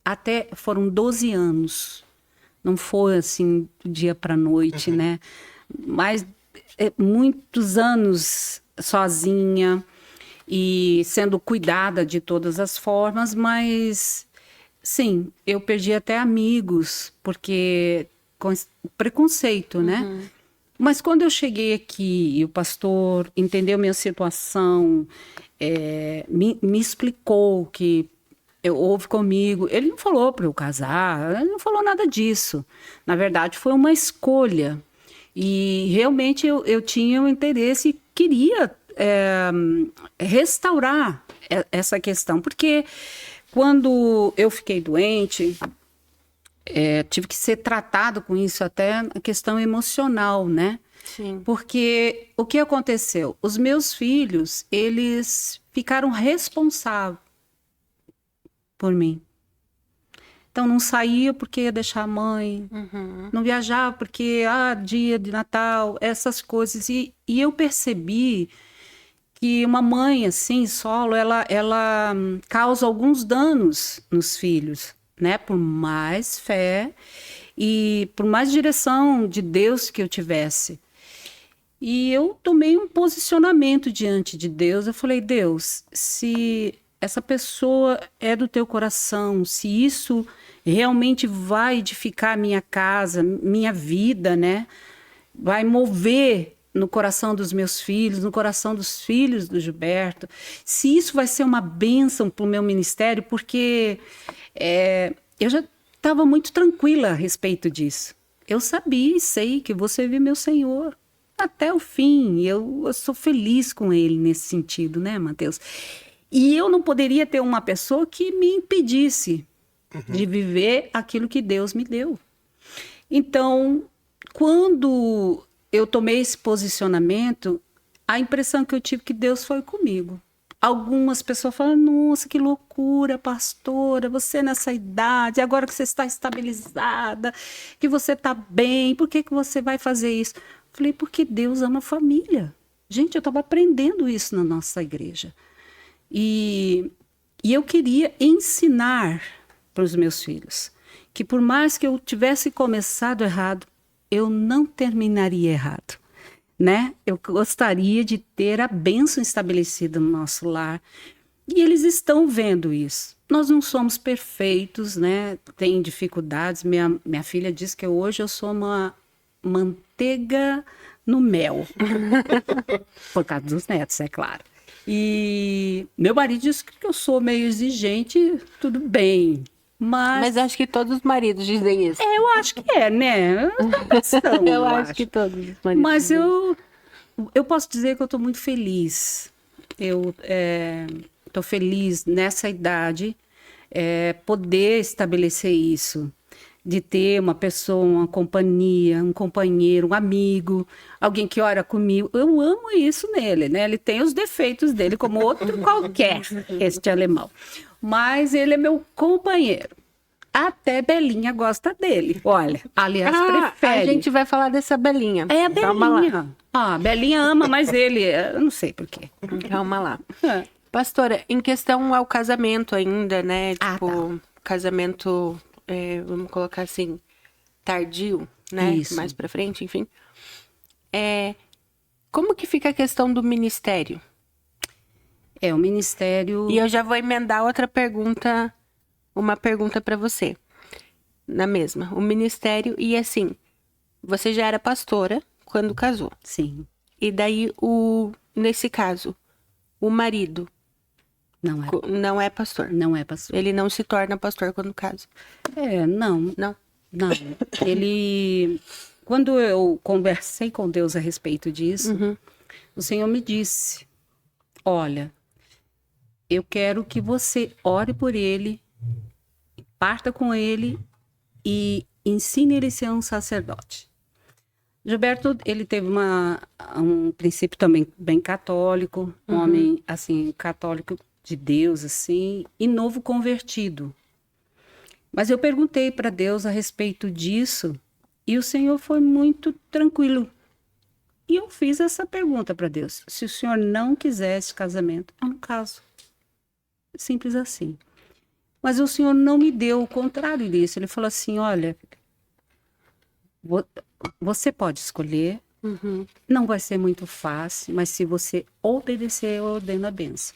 Até foram 12 anos. Não foi assim do dia para a noite, né? Mas muitos anos sozinha e sendo cuidada de todas as formas, mas sim, eu perdi até amigos, porque com preconceito, né? Mas quando eu cheguei aqui e o pastor entendeu minha situação, me explicou que houve comigo, ele não falou para eu casar, ele não falou nada disso. Na verdade, foi uma escolha. E realmente eu tinha um interesse e queria restaurar essa questão, porque quando eu fiquei doente, tive que ser tratado com isso, até a questão emocional, né? Sim. Porque o que aconteceu? Os meus filhos, eles ficaram responsáveis por mim. Então, não saía porque ia deixar a mãe, não viajava porque, dia de Natal, essas coisas. E eu percebi que uma mãe, assim, solo, ela causa alguns danos nos filhos, né? Por mais fé e por mais direção de Deus que eu tivesse. E eu tomei um posicionamento diante de Deus. Eu falei, Deus, se essa pessoa é do teu coração, se isso realmente vai edificar minha casa, minha vida, né? Vai mover no coração dos meus filhos, no coração dos filhos do Gilberto, se isso vai ser uma bênção para o meu ministério, porque eu já estava muito tranquila a respeito disso. Eu sabia e sei que você viu meu Senhor até o fim. Eu sou feliz com ele nesse sentido, né, Mateus? E eu não poderia ter uma pessoa que me impedisse de viver aquilo que Deus me deu. Então, quando eu tomei esse posicionamento, a impressão que eu tive que Deus foi comigo. Algumas pessoas falam, nossa, que loucura, pastora, você nessa idade, agora que você está estabilizada, que você está bem, por que você vai fazer isso? Falei, porque Deus ama a família. Gente, eu estava aprendendo isso na nossa igreja. E eu queria ensinar para os meus filhos que por mais que eu tivesse começado errado, eu não terminaria errado. né? Eu gostaria de ter a bênção estabelecida no nosso lar. E eles estão vendo isso. Nós não somos perfeitos, né? Tem dificuldades. Minha filha diz que hoje eu sou uma manteiga no mel. Por causa dos netos, é claro. E meu marido diz que eu sou meio exigente, tudo bem. Mas acho que todos os maridos dizem isso. Eu acho que é, né? Eu acho que todos os maridos Mas dizem isso. eu posso dizer que eu estou muito feliz. Eu estou feliz nessa idade, poder estabelecer isso. De ter uma pessoa, uma companhia, um companheiro, um amigo, alguém que ora comigo. Eu amo isso nele, né? Ele tem os defeitos dele, como outro qualquer, este alemão. Mas ele é meu companheiro. Até Belinha gosta dele. Olha, aliás, prefere. A gente vai falar dessa Belinha. É a Calma lá. Belinha. A Belinha ama mais ele. Eu não sei por quê. Calma lá. Pastora, em questão ao casamento ainda, né? Tipo, casamento, vamos colocar assim, tardio, né? Isso. Mais pra frente, enfim. Como que fica a questão do ministério? O ministério... E eu já vou emendar outra pergunta, uma pergunta pra você. Na mesma. O ministério, e assim, você já era pastora quando casou. Sim, E daí, nesse caso, o marido não é pastor. não é pastor. Ele não se torna pastor quando casa. Não. Não. Não, ele... Quando eu conversei com Deus a respeito disso, o Senhor me disse, olha, eu quero que você ore por ele, parta com ele e ensine ele a ser um sacerdote. Gilberto, ele teve um princípio também bem católico, um homem, assim, católico de Deus, assim, e novo convertido. Mas eu perguntei para Deus a respeito disso e o Senhor foi muito tranquilo. E eu fiz essa pergunta para Deus. Se o Senhor não quiser esse casamento, eu não caso. Simples assim. Mas o Senhor não me deu o contrário disso. Ele falou assim, olha, você pode escolher, não vai ser muito fácil, mas se você obedecer, eu ordeno a bênção.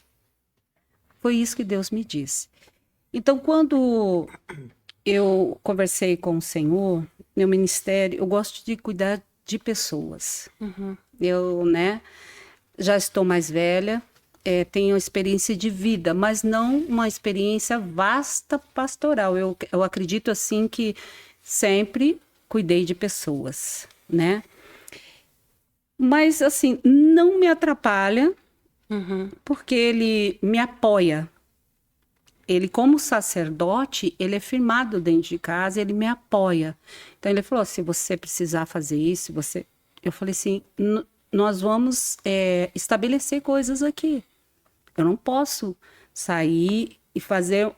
Foi isso que Deus me disse. Então, quando eu conversei com o Senhor, meu ministério, eu gosto de cuidar de pessoas. Eu, né, já estou mais velha, tenho experiência de vida, mas não uma experiência vasta pastoral. Eu acredito, assim, que sempre cuidei de pessoas, né? Mas, assim, não me atrapalha, porque ele me apoia. Ele, como sacerdote, ele é firmado dentro de casa, ele me apoia. Então, ele falou, se você precisar fazer isso, Eu falei assim, nós vamos estabelecer coisas aqui. Eu não posso sair e fazer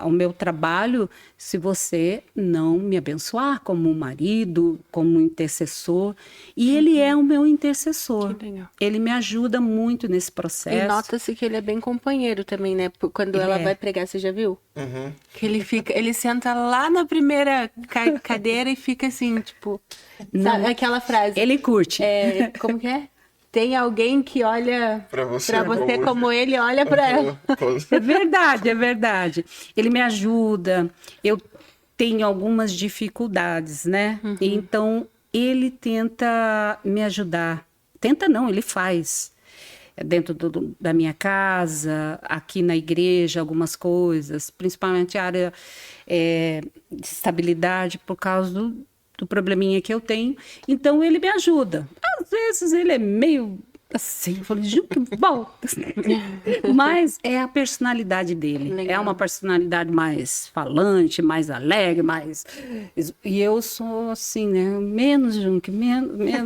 o meu trabalho se você não me abençoar como marido, como intercessor. E ele é o meu intercessor. Que legal. Ele me ajuda muito nesse processo. E nota-se que ele é bem companheiro também, né? Quando ela vai pregar, você já viu? Que ele senta lá na primeira cadeira e fica assim, tipo... Sabe, aquela frase. Ele curte. Como que é? Tem alguém que olha Pra você como ele olha pra ela. É verdade, é verdade. Ele me ajuda. Eu tenho algumas dificuldades, né? Então, ele tenta me ajudar. Tenta não, ele faz. Dentro da minha casa, aqui na igreja, algumas coisas. Principalmente a área de estabilidade, por causa do probleminha que eu tenho. Então, ele me ajuda. Às vezes, ele é meio assim, eu falei, Ju, que volta. Mas é a personalidade dele. Legal. É uma personalidade mais falante, mais alegre, mais... E eu sou assim, né? Menos, Junque, menos, né?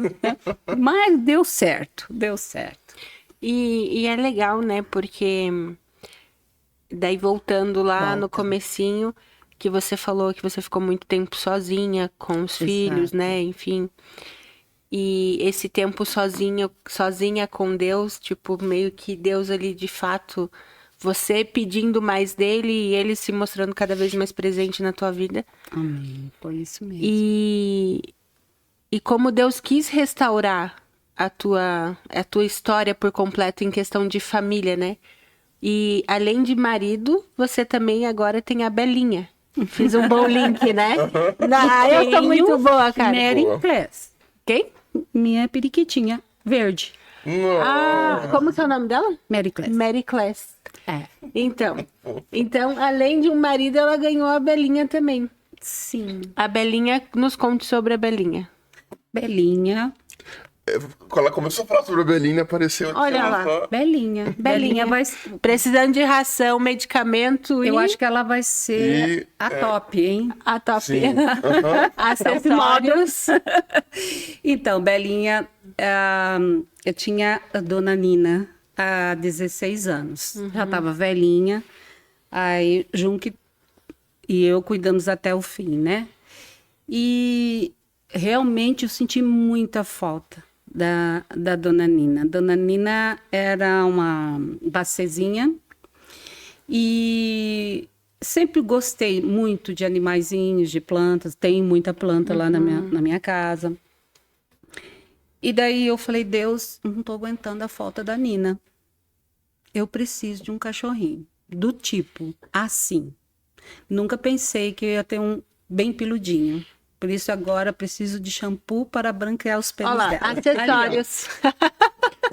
Mas deu certo, deu certo. E é legal, né? Porque daí voltando lá no comecinho, que você falou que você ficou muito tempo sozinha com os filhos, né? Enfim. E esse tempo sozinha com Deus, tipo, meio que Deus ali de fato, você pedindo mais dele e ele se mostrando cada vez mais presente na tua vida. Amém, foi isso mesmo. E como Deus quis restaurar a tua história por completo em questão de família, né? E além de marido, você também agora tem a Belinha. Fiz um bom link, né? Não, eu sou muito boa, cara. Mary Boa. Class, Quem? minha periquitinha verde. Não. Ah, como que é o nome dela? Mary Class. Mary Class. É. Então, além de um marido, ela ganhou a Belinha também. Sim. A Belinha, nos conte sobre a Belinha. Belinha. Quando ela começou a falar sobre a Belinha, apareceu aqui. Olha ela lá. só- Belinha. Belinha vai. Precisando de ração, medicamento Eu e acho que ela vai ser E, a top, hein? a top. Sim. Aham. Acessórios. Então, Belinha, eu tinha a dona Nina há 16 anos. Já estava velhinha. Aí, Junque e eu cuidamos até o fim, né? E realmente eu senti muita falta da dona Nina. Dona Nina era uma bacezinha e sempre gostei muito de animaizinhos, de plantas. Tem muita planta lá na minha casa. E daí eu falei, Deus, não estou aguentando a falta da Nina. Eu preciso de um cachorrinho do tipo assim. Nunca pensei que eu ia ter um bem peludinho. Por isso agora preciso de shampoo para branquear os pelos Olha lá, dela. acessórios.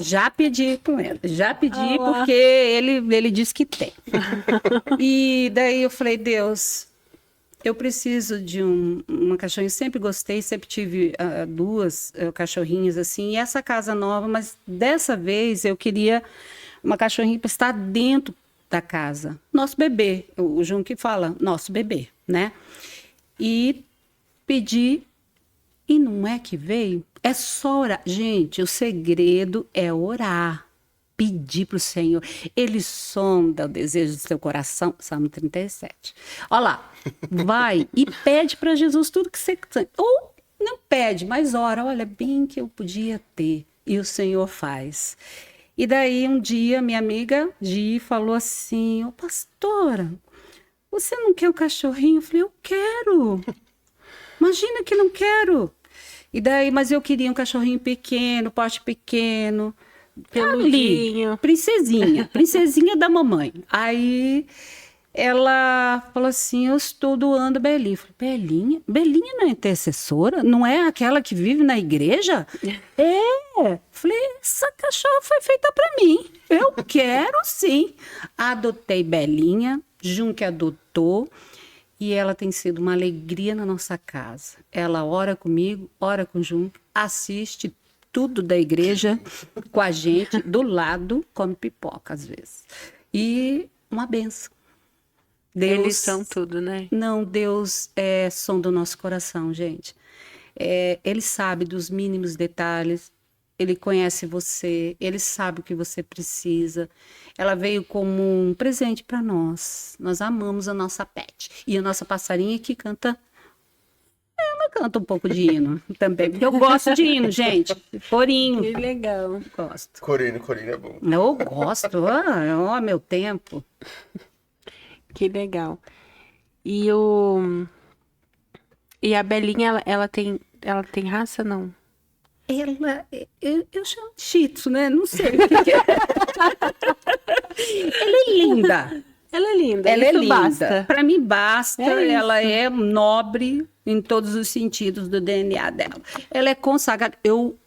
Já pedi com ele, já pedi Ah lá. porque ele disse que tem. E daí eu falei, Deus, eu preciso de uma cachorrinha. Sempre gostei, sempre tive duas cachorrinhas assim. E essa casa nova, mas dessa vez eu queria uma cachorrinha para estar dentro da casa. Nosso bebê, o Junque fala, nosso bebê, né? E pedi, e não é que veio? É só orar. Gente, o segredo é orar. Pedir para o Senhor. Ele sonda o desejo do seu coração. Salmo 37. Olha lá. Vai e pede para Jesus tudo que você... Ou não pede, mas ora. Olha, bem que eu podia ter. E o Senhor faz. E daí um dia minha amiga Gi falou assim, ô pastora, você não quer o cachorrinho? Eu falei, eu quero. Imagina que não quero. E daí, mas eu queria um cachorrinho pequeno, porte pequeno, Peludinho. ali, princesinha da mamãe. Aí ela falou assim, eu estou doando Belinha. Eu falei, Belinha? Belinha não é intercessora? Não é aquela que vive na igreja? É. Falei, essa cachorra foi feita para mim. Eu quero sim. Adotei Belinha, Junque adotou. E ela tem sido uma alegria na nossa casa. Ela ora comigo, ora com o Junque, assiste tudo da igreja com a gente, do lado, come pipoca às vezes. E uma benção. Deus, Eles são tudo, né? não, Deus é som do nosso coração, gente. Ele sabe dos mínimos detalhes, ele conhece você, ele sabe o que você precisa. Ela veio como um presente para nós. Nós amamos a nossa pet. E a nossa passarinha que canta. Ela canta um pouco de hino também, porque eu gosto de hino, gente. Corinho. Que legal. Gosto. Corine é bom. Eu gosto. Ó, meu tempo. Que legal. E a Belinha, ela tem raça, não? Eu chamo de Shih Tzu, né? Não sei o que é. Ela é linda. Ela é linda. Ela é isso linda. basta. Para mim basta. É isso. Ela é nobre em todos os sentidos do DNA dela. Ela é consagrada. Eu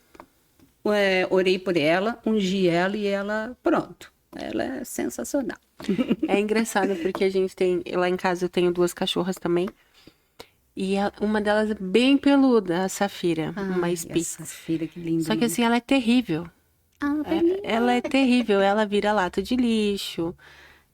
orei por ela, ungi ela e ela, pronto. Ela é sensacional. É engraçado porque a gente tem, lá em casa eu tenho duas cachorras também. E uma delas é bem peluda, a Safira, uma Ai, Spitz. essa filha, que linda. Só que assim, ela é terrível. Belinha. Ela é terrível, ela vira lata de lixo.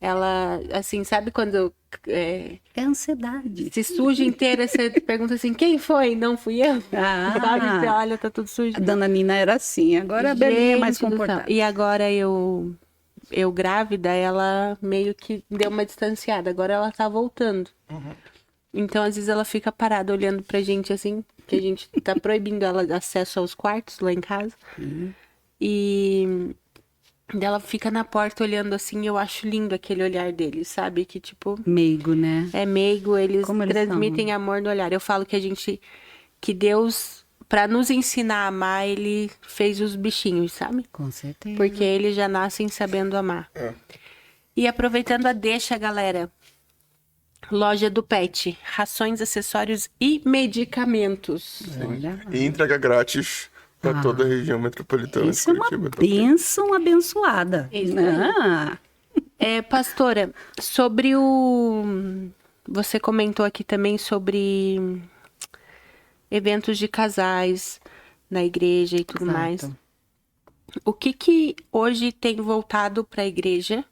Ela, assim, sabe quando É ansiedade. se suja inteira, você pergunta assim, quem foi? Não fui eu? Sabe? Você olha, tá tudo sujo. A dona Nina era assim, agora a Belinha é mais Gente do céu. comportada. E agora eu grávida, ela meio que deu uma distanciada. Agora ela tá voltando. Então, às vezes, ela fica parada olhando pra gente assim, que a gente tá proibindo ela acesso aos quartos lá em casa. E ela fica na porta olhando assim, e eu acho lindo aquele olhar deles, sabe? Que tipo, Meigo, né? é meigo, eles Como eles transmitem amor no olhar. Eu falo que Deus para nos ensinar a amar, ele fez os bichinhos, sabe? Com certeza. Porque eles já nascem sabendo amar. E aproveitando a deixa, galera. Loja do Pet, rações, acessórios e medicamentos. Olha, E entrega grátis para toda a região metropolitana de isso é uma Curitiba. bênção abençoada. Isso aí. Ah, Pastora, sobre o... Você comentou aqui também sobre eventos de casais na igreja e tudo exato. mais. O que hoje tem voltado para a igreja,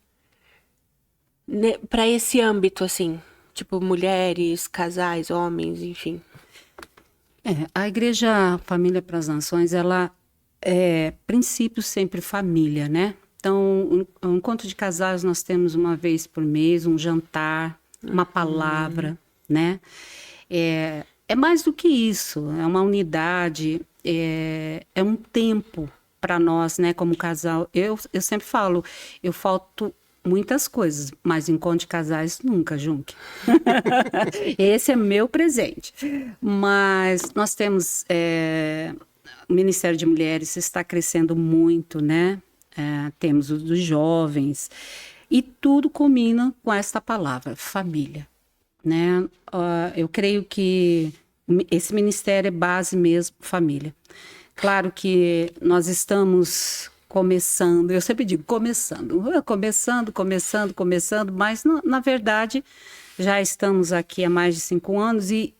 né, para esse âmbito, assim? Tipo, mulheres, casais, homens, enfim. A Igreja Família para as Nações, ela é princípio sempre família, né? Então, um encontro de casais nós temos uma vez por mês, um jantar, uma palavra, né? É mais do que isso, é uma unidade, é um tempo para nós, né, como casal. Eu sempre falo, eu falto muitas coisas, mas encontro de casais nunca, Junque. Esse é meu presente. Mas nós temos o Ministério de Mulheres está crescendo muito, né? Temos o dos jovens e tudo combina com esta palavra, família, né? Eu creio que esse ministério é base mesmo, família. Claro que nós estamos começando, eu sempre digo começando, mas na verdade já estamos aqui há mais de 5 anos e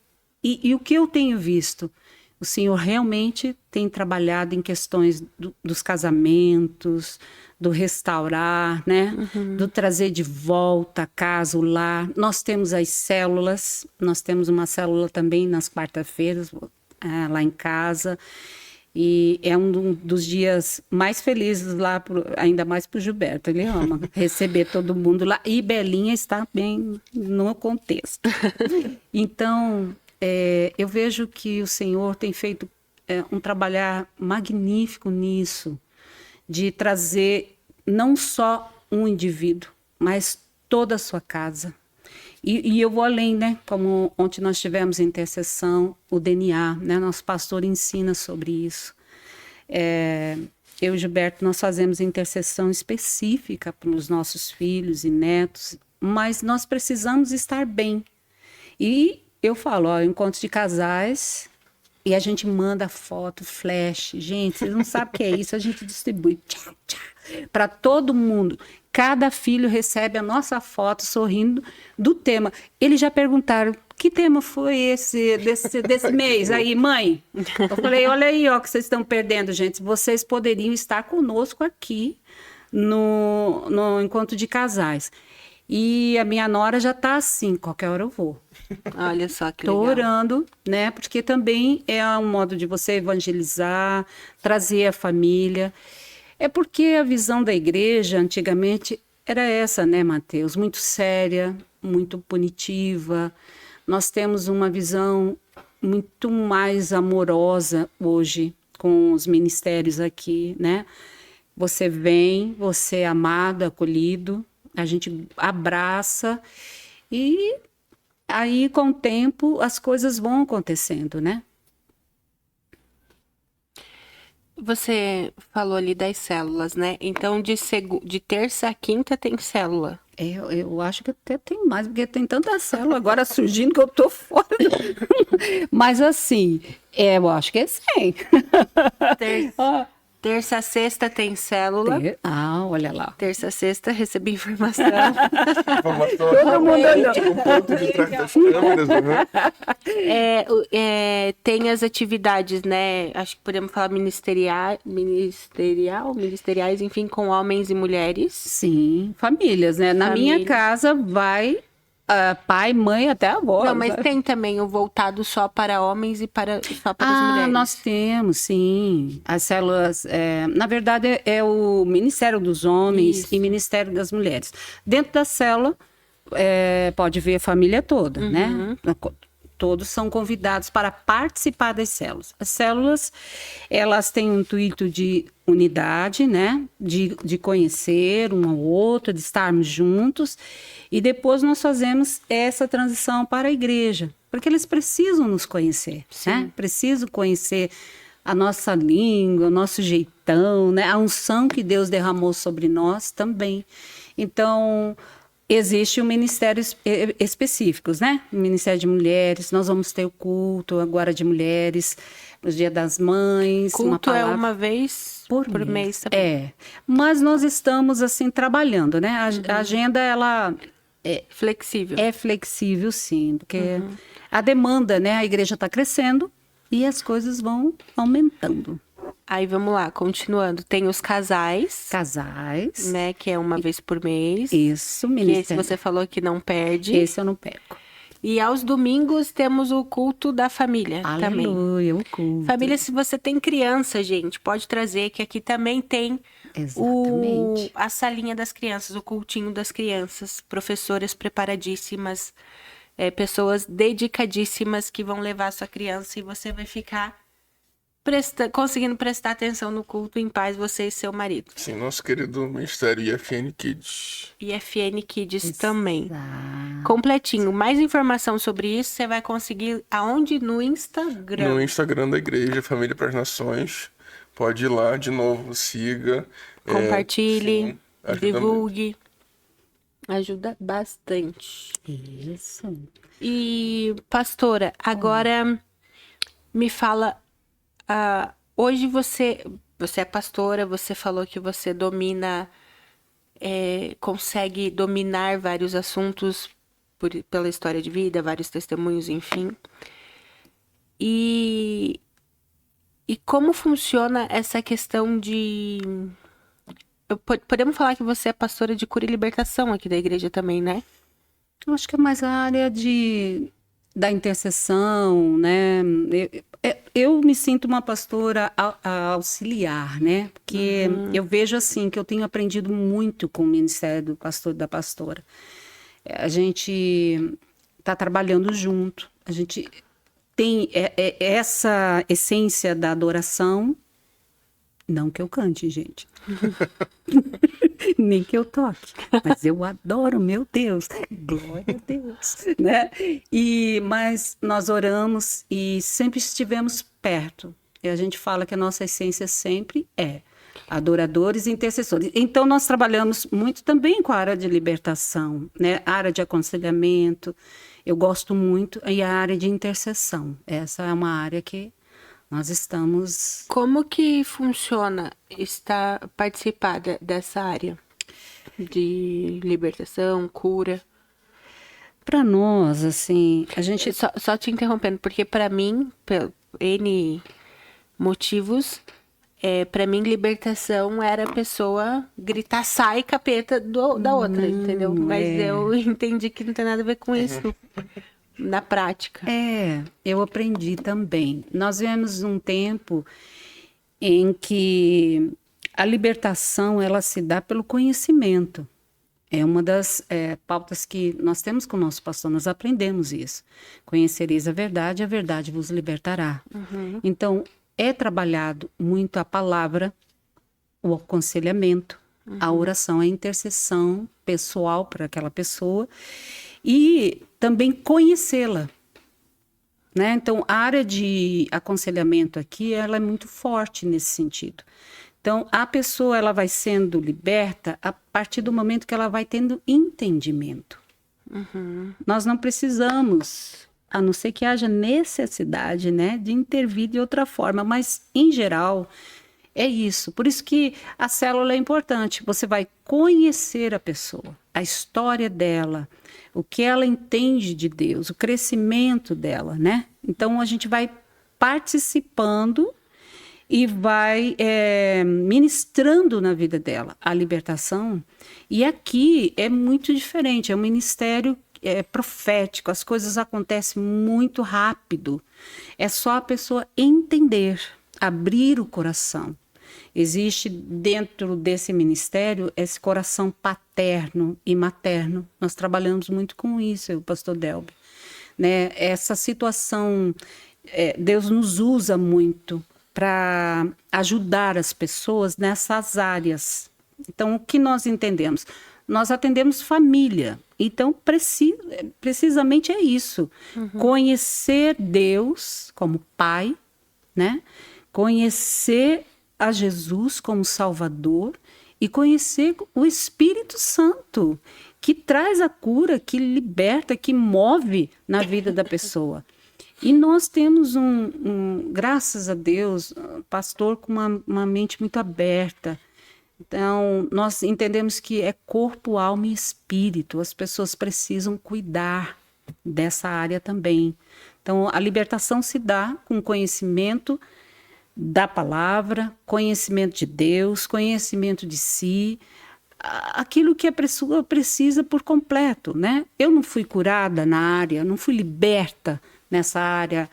o que eu tenho visto, o Senhor realmente tem trabalhado em questões dos casamentos, do restaurar, né? Do trazer de volta a casa, o lar. Nós temos as células, nós temos uma célula também nas quarta-feiras, lá em casa. E é um dos dias mais felizes lá, ainda mais para o Gilberto, ele ama receber todo mundo lá. E Belinha está bem no contexto. Então, eu vejo que o Senhor tem feito um trabalhar magnífico nisso, de trazer não só um indivíduo, mas toda a sua casa. E eu vou além, né? Como ontem nós tivemos intercessão, o DNA, né? Nosso pastor ensina sobre isso. Eu e o Gilberto, nós fazemos intercessão específica para os nossos filhos e netos, mas nós precisamos estar bem. E eu falo, encontros de casais, e a gente manda foto, flash. Gente, vocês não sabem o que é isso, a gente distribui para todo mundo. Cada filho recebe a nossa foto sorrindo do tema. Eles já perguntaram, que tema foi esse desse mês aí, mãe? Eu falei, olha aí, ó, que vocês estão perdendo, gente. Vocês poderiam estar conosco aqui no encontro de casais. E a minha nora já está assim, qualquer hora eu vou. Olha só que Tô legal. orando, né? Porque também é um modo de você evangelizar, trazer a família. É porque a visão da igreja antigamente era essa, né, Mateus? Muito séria, muito punitiva. Nós temos uma visão muito mais amorosa hoje com os ministérios aqui, né? Você vem, você é amado, acolhido, a gente abraça e aí com o tempo as coisas vão acontecendo, né? Você falou ali das células, né? Então, de terça a quinta tem célula. Eu acho que até tem mais, porque tem tanta célula agora surgindo que eu tô fora. Mas assim, eu acho que é 100. Terça a sexta tem célula. Olha lá. Terça a sexta recebi informação. Informação Todo mundo olhou. no ponto de trás das câmeras, né? Tem as atividades, né? Acho que podemos falar ministeriais, enfim, com homens e mulheres. Sim, famílias, né? Na minha Família. casa vai pai, mãe, até avó. Não, mas sabe? tem também o voltado só para homens e só para as mulheres. Nós temos, sim. As células, na verdade, é o Ministério dos Homens Isso. e Ministério das Mulheres. Dentro da célula, pode ver a família toda, né? Todos são convidados para participar das células. As células, elas têm um intuito de unidade, né? De conhecer um ao outro, de estarmos juntos. E depois nós fazemos essa transição para a igreja, porque eles precisam nos conhecer, né? Precisam conhecer a nossa língua, o nosso jeitão, né? A unção que Deus derramou sobre nós também. Então, existe um ministério específicos, né? O Ministério de Mulheres, nós vamos ter o culto agora de mulheres, no Dia das Mães. Culto uma é palavra uma vez por mês também. É, mas nós estamos assim trabalhando, né? A agenda, ela Flexível. é flexível, sim, porque a demanda, né? A igreja está crescendo e as coisas vão aumentando. Aí vamos lá, continuando. Tem os casais, Casais, né? Que é uma vez por mês. isso, Que esse ministério. você falou que não perde. Esse eu não perco. E aos domingos temos o culto da família também. Aleluia, o culto. Família, se você tem criança, gente, pode trazer, que aqui também tem Exatamente. a salinha das crianças, o cultinho das crianças, professoras preparadíssimas, pessoas dedicadíssimas que vão levar a sua criança e você vai ficar conseguindo prestar atenção no culto em paz, você e seu marido. Sim, nosso querido Ministério IFN Kids. E FN Kids também. Exato. Completinho. Mais informação sobre isso você vai conseguir aonde? No Instagram. No Instagram da Igreja Família para as Nações. Pode ir lá, de novo, siga. Compartilhe, Sim, ajuda muito. divulgue. Ajuda bastante. Isso. E, pastora, agora me fala, hoje você é pastora, você falou que você domina, consegue dominar vários assuntos pela história de vida, vários testemunhos, enfim. E como funciona essa questão de... Podemos falar que você é pastora de cura e libertação aqui da igreja também, né? Eu acho que é mais a área da intercessão, né? Eu me sinto uma pastora auxiliar, né? Porque eu vejo assim que eu tenho aprendido muito com o ministério do pastor e da pastora. A gente está trabalhando junto, a gente tem essa essência da adoração, não que eu cante, gente. Nem que eu toque, mas eu adoro, meu Deus, glória a Deus, né? Mas nós oramos e sempre estivemos perto. E a gente fala que a nossa essência sempre é adoradores e intercessores. Então nós trabalhamos muito também com a área de libertação, né? A área de aconselhamento, eu gosto muito, e a área de intercessão. Essa é uma área que nós estamos... Como que funciona participar dessa área de libertação, cura? Para nós, assim, a gente... Só te interrompendo, porque para mim, por N motivos, para mim libertação era a pessoa gritar sai capeta da outra, entendeu? Mas eu entendi que não tem nada a ver com isso. Na prática. Eu aprendi também. Nós vivemos um tempo em que a libertação ela se dá pelo conhecimento. É uma das pautas que nós temos com o nosso pastor, nós aprendemos isso. Conhecereis a verdade vos libertará. Então, é trabalhado muito a palavra, o aconselhamento, a oração, a intercessão pessoal para aquela pessoa e também conhecê-la, né? Então, a área de aconselhamento aqui, ela é muito forte nesse sentido. Então, a pessoa ela vai sendo liberta a partir do momento que ela vai tendo entendimento. Nós não precisamos, a não ser que haja necessidade, né, de intervir de outra forma, mas, em geral, é isso. Por isso que a célula é importante. Você vai conhecer a pessoa, a história dela, o que ela entende de Deus, o crescimento dela, né? Então, a gente vai participando e vai ministrando na vida dela a libertação. E aqui é muito diferente, é um ministério profético, as coisas acontecem muito rápido. É só a pessoa entender, abrir o coração. Existe dentro desse ministério esse coração paterno e materno. Nós trabalhamos muito com isso, o pastor Delby, né? Essa situação, Deus nos usa muito para ajudar as pessoas nessas áreas. Então, o que nós entendemos? nós atendemos família. Então, precisamente é isso. Conhecer Deus como Pai, né? Conhecer a Jesus como Salvador e conhecer o Espírito Santo, que traz a cura, que liberta, que move na vida da pessoa. E nós temos graças a Deus, um pastor com uma mente muito aberta. Então, nós entendemos que é corpo, alma e espírito. As pessoas precisam cuidar dessa área também. Então, a libertação se dá com conhecimento da palavra, conhecimento de Deus, conhecimento de si, aquilo que a pessoa precisa por completo, né? Eu não fui curada na área, não fui liberta nessa área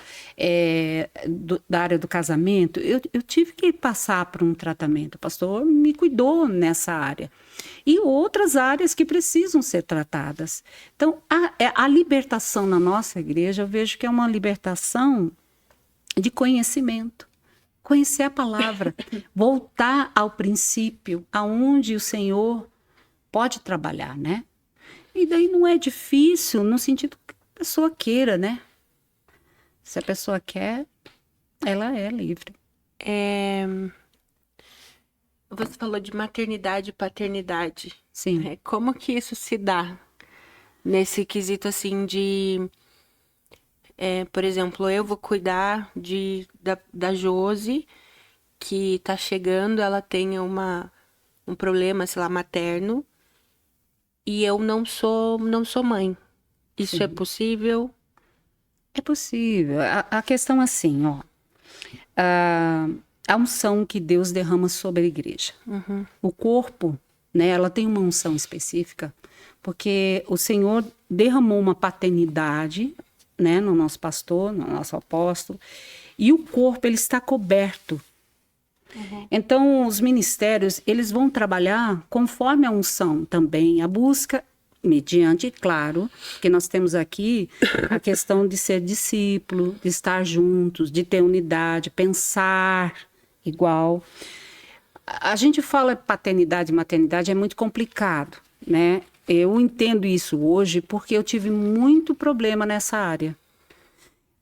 da área do casamento. Eu tive que passar por um tratamento. O pastor me cuidou nessa área. E outras áreas que precisam ser tratadas. Então, a libertação na nossa igreja, eu vejo que é uma libertação de conhecimento. Conhecer a palavra, voltar ao princípio, aonde o Senhor pode trabalhar, né? E daí não é difícil no sentido que a pessoa queira, né? Se a pessoa quer, ela é livre. Você falou de maternidade e paternidade. Sim. Como que isso se dá nesse quesito assim de... por exemplo, eu vou cuidar da Josi, que tá chegando, ela tem um problema, sei lá, materno, e eu não sou mãe. Isso Sim. é possível? É possível. A questão assim, ó. A unção que Deus derrama sobre a igreja. O corpo, né, ela tem uma unção específica, porque o Senhor derramou uma paternidade, né, no nosso pastor, no nosso apóstolo, e o corpo, ele está coberto. Então, os ministérios, eles vão trabalhar conforme a unção também, a busca, mediante, claro, que nós temos aqui a questão de ser discípulo, de estar juntos, de ter unidade, pensar igual. A gente fala paternidade e maternidade, é muito complicado, né? Eu entendo isso hoje porque eu tive muito problema nessa área.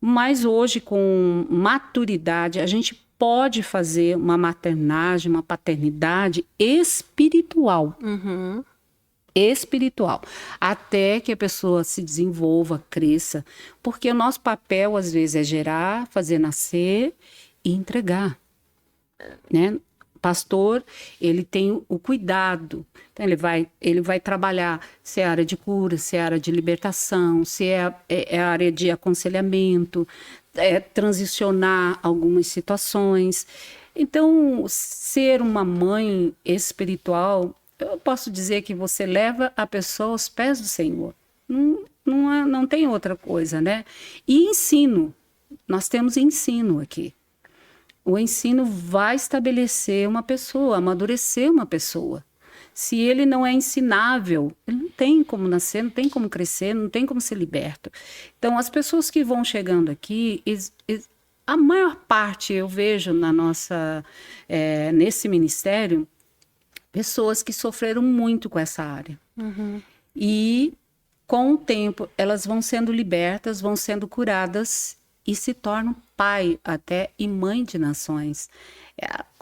Mas hoje, com maturidade, a gente pode fazer uma maternagem, uma paternidade espiritual. Espiritual. Até que a pessoa se desenvolva, cresça. Porque o nosso papel, às vezes, é gerar, fazer nascer e entregar, né? Pastor, ele tem o cuidado, então ele vai trabalhar se é área de cura, se é área de libertação, se é área de aconselhamento, transicionar algumas situações. Então, ser uma mãe espiritual, eu posso dizer que você leva a pessoa aos pés do Senhor. Não tem outra coisa, né? E ensino, nós temos ensino aqui. O ensino vai estabelecer uma pessoa, amadurecer uma pessoa. Se ele não é ensinável, ele não tem como nascer, não tem como crescer, não tem como ser liberto. Então, as pessoas que vão chegando aqui, a maior parte eu vejo nesse ministério, pessoas que sofreram muito com essa área. E, com o tempo, elas vão sendo libertas, vão sendo curadas e se tornam pai até e mãe de nações.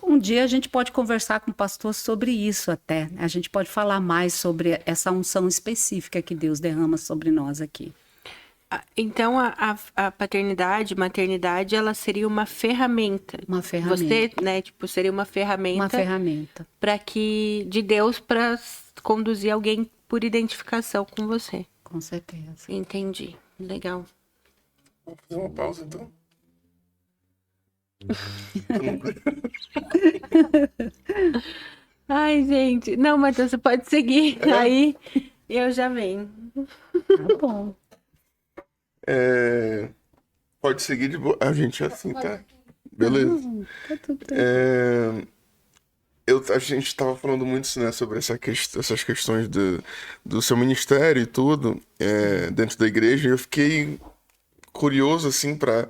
Um dia a gente pode conversar com o pastor sobre isso até. A gente pode falar mais sobre essa unção específica que Deus derrama sobre nós aqui. Então, a paternidade, maternidade, ela seria uma ferramenta. Uma ferramenta. Você, né, seria uma ferramenta. Uma ferramenta. De Deus para conduzir alguém por identificação com você. Com certeza. Entendi. Legal. Vou fazer uma pausa, então. Ai, gente. Não, Matheus, você pode seguir. Aí eu já venho. Tá bom. Pode seguir de boa. A gente é assim, tá? Beleza. Tá tudo bem. A gente estava falando muito, né, sobre essas questões do seu ministério e tudo, dentro da igreja, e eu fiquei curioso, assim, pra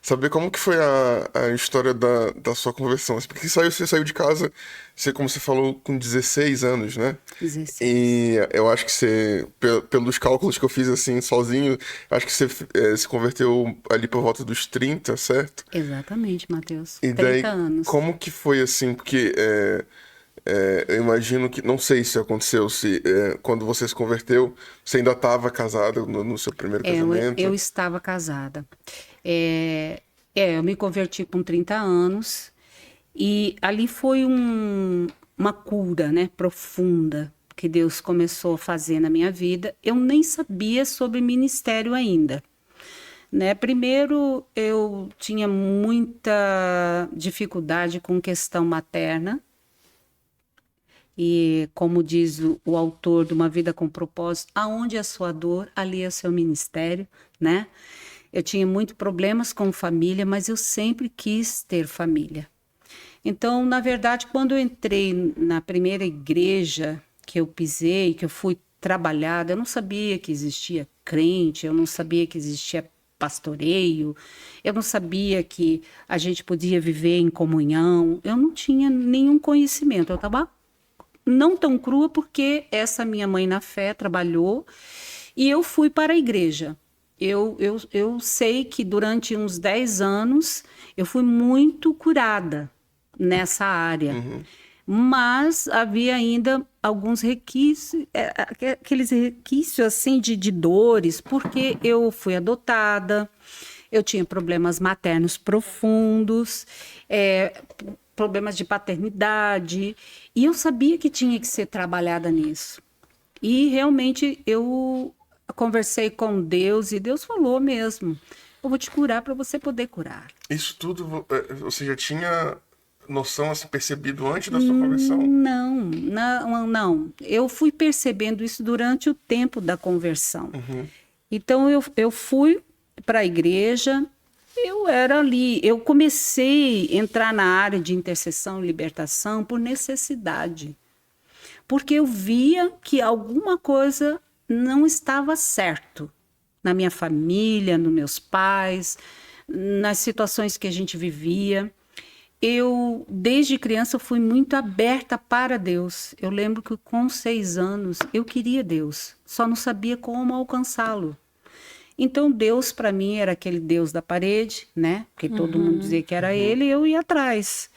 saber como que foi a história da sua conversão. Assim, porque você saiu de casa, como você falou, com 16 anos, né? 16. E eu acho que você, pelos cálculos que eu fiz, assim, sozinho, acho que você se converteu ali por volta dos 30, certo? Exatamente, Matheus. E 30 daí, anos. como que foi, assim, porque eu imagino que, não sei se aconteceu, se quando você se converteu, você ainda estava casada no seu primeiro Eu casamento. estava casada. Eu me converti com 30 anos e ali foi uma cura, né, profunda que Deus começou a fazer na minha vida. Eu nem sabia sobre ministério ainda, né? Primeiro, eu tinha muita dificuldade com questão materna. E como diz o autor de Uma Vida com Propósito, aonde é a sua dor, ali é o seu ministério, né? Eu tinha muitos problemas com família, mas eu sempre quis ter família. Então, na verdade, quando eu entrei na primeira igreja que eu pisei, que eu fui trabalhada, eu não sabia que existia crente, eu não sabia que existia pastoreio, eu não sabia que a gente podia viver em comunhão, eu não tinha nenhum conhecimento, eu estava não tão crua porque essa minha mãe na fé trabalhou e eu fui para a igreja. Eu sei que durante uns 10 anos eu fui muito curada nessa área. Mas havia ainda alguns requisitos, aqueles requisitos assim de dores, porque eu fui adotada, eu tinha problemas maternos profundos, problemas de paternidade, e eu sabia que tinha que ser trabalhada nisso. E realmente eu conversei com Deus e Deus falou mesmo: eu vou te curar para você poder curar. Isso tudo você já tinha noção, assim, percebido antes da sua conversão? Não. Eu fui percebendo isso durante o tempo da conversão. Então eu fui para a igreja, eu era ali, eu comecei a entrar na área de intercessão e libertação por necessidade. Porque eu via que alguma coisa não estava certo na minha família, nos meus pais, nas situações que a gente vivia. Eu, desde criança, fui muito aberta para Deus. Eu lembro que com 6 anos eu queria Deus, só não sabia como alcançá-lo. Então Deus para mim era aquele Deus da parede, né? Porque todo mundo dizia que era ele e eu ia atrás.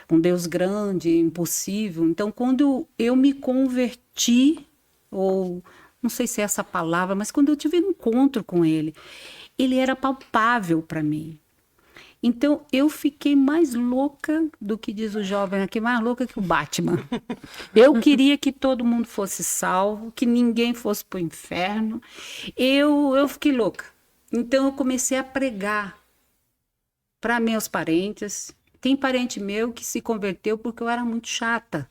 Um Deus grande, impossível. Então quando eu me converti, ou não sei se é essa palavra, mas quando eu tive um encontro com ele, ele era palpável para mim. Então, eu fiquei mais louca do que diz o jovem aqui, mais louca que o Batman. Eu queria que todo mundo fosse salvo, que ninguém fosse para o inferno. Eu fiquei louca. Então, eu comecei a pregar para meus parentes. Tem parente meu que se converteu porque eu era muito chata.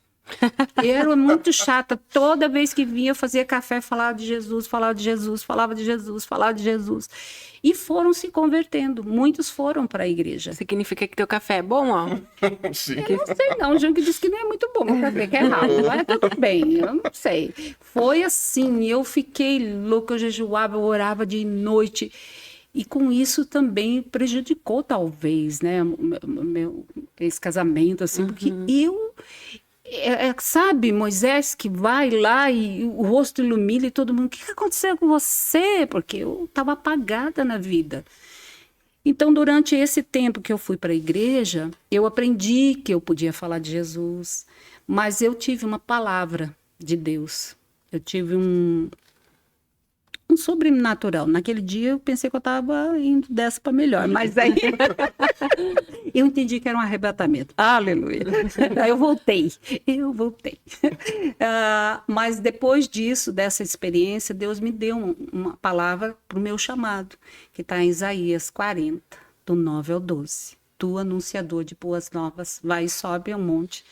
Eu era muito chata. Toda vez que vinha, eu fazia café, falava de Jesus, falava de Jesus, falava de Jesus, falava de Jesus. E foram se convertendo. Muitos foram para a igreja. Significa que teu café é bom, ó. Sim. Eu não sei não, o João que disse que não é muito bom, meu café que é errado, mas tudo bem, eu não sei. Foi assim, eu fiquei louca, eu jejuava, eu orava de noite. E com isso também prejudicou, talvez, né, esse casamento, assim, porque sabe, Moisés que vai lá e o rosto ilumina e todo mundo, o que aconteceu com você? Porque eu estava apagada na vida. Então, durante esse tempo que eu fui para a igreja, eu aprendi que eu podia falar de Jesus, mas eu tive uma palavra de Deus. Eu tive um sobrenatural. Naquele dia eu pensei que eu estava indo dessa para melhor, mas aí eu entendi que era um arrebatamento. Aleluia! Aí eu voltei. Mas depois disso, dessa experiência, Deus me deu uma palavra para o meu chamado, que está em Isaías 40, do 9 ao 12. Tu, anunciador de boas novas, vai e sobe ao monte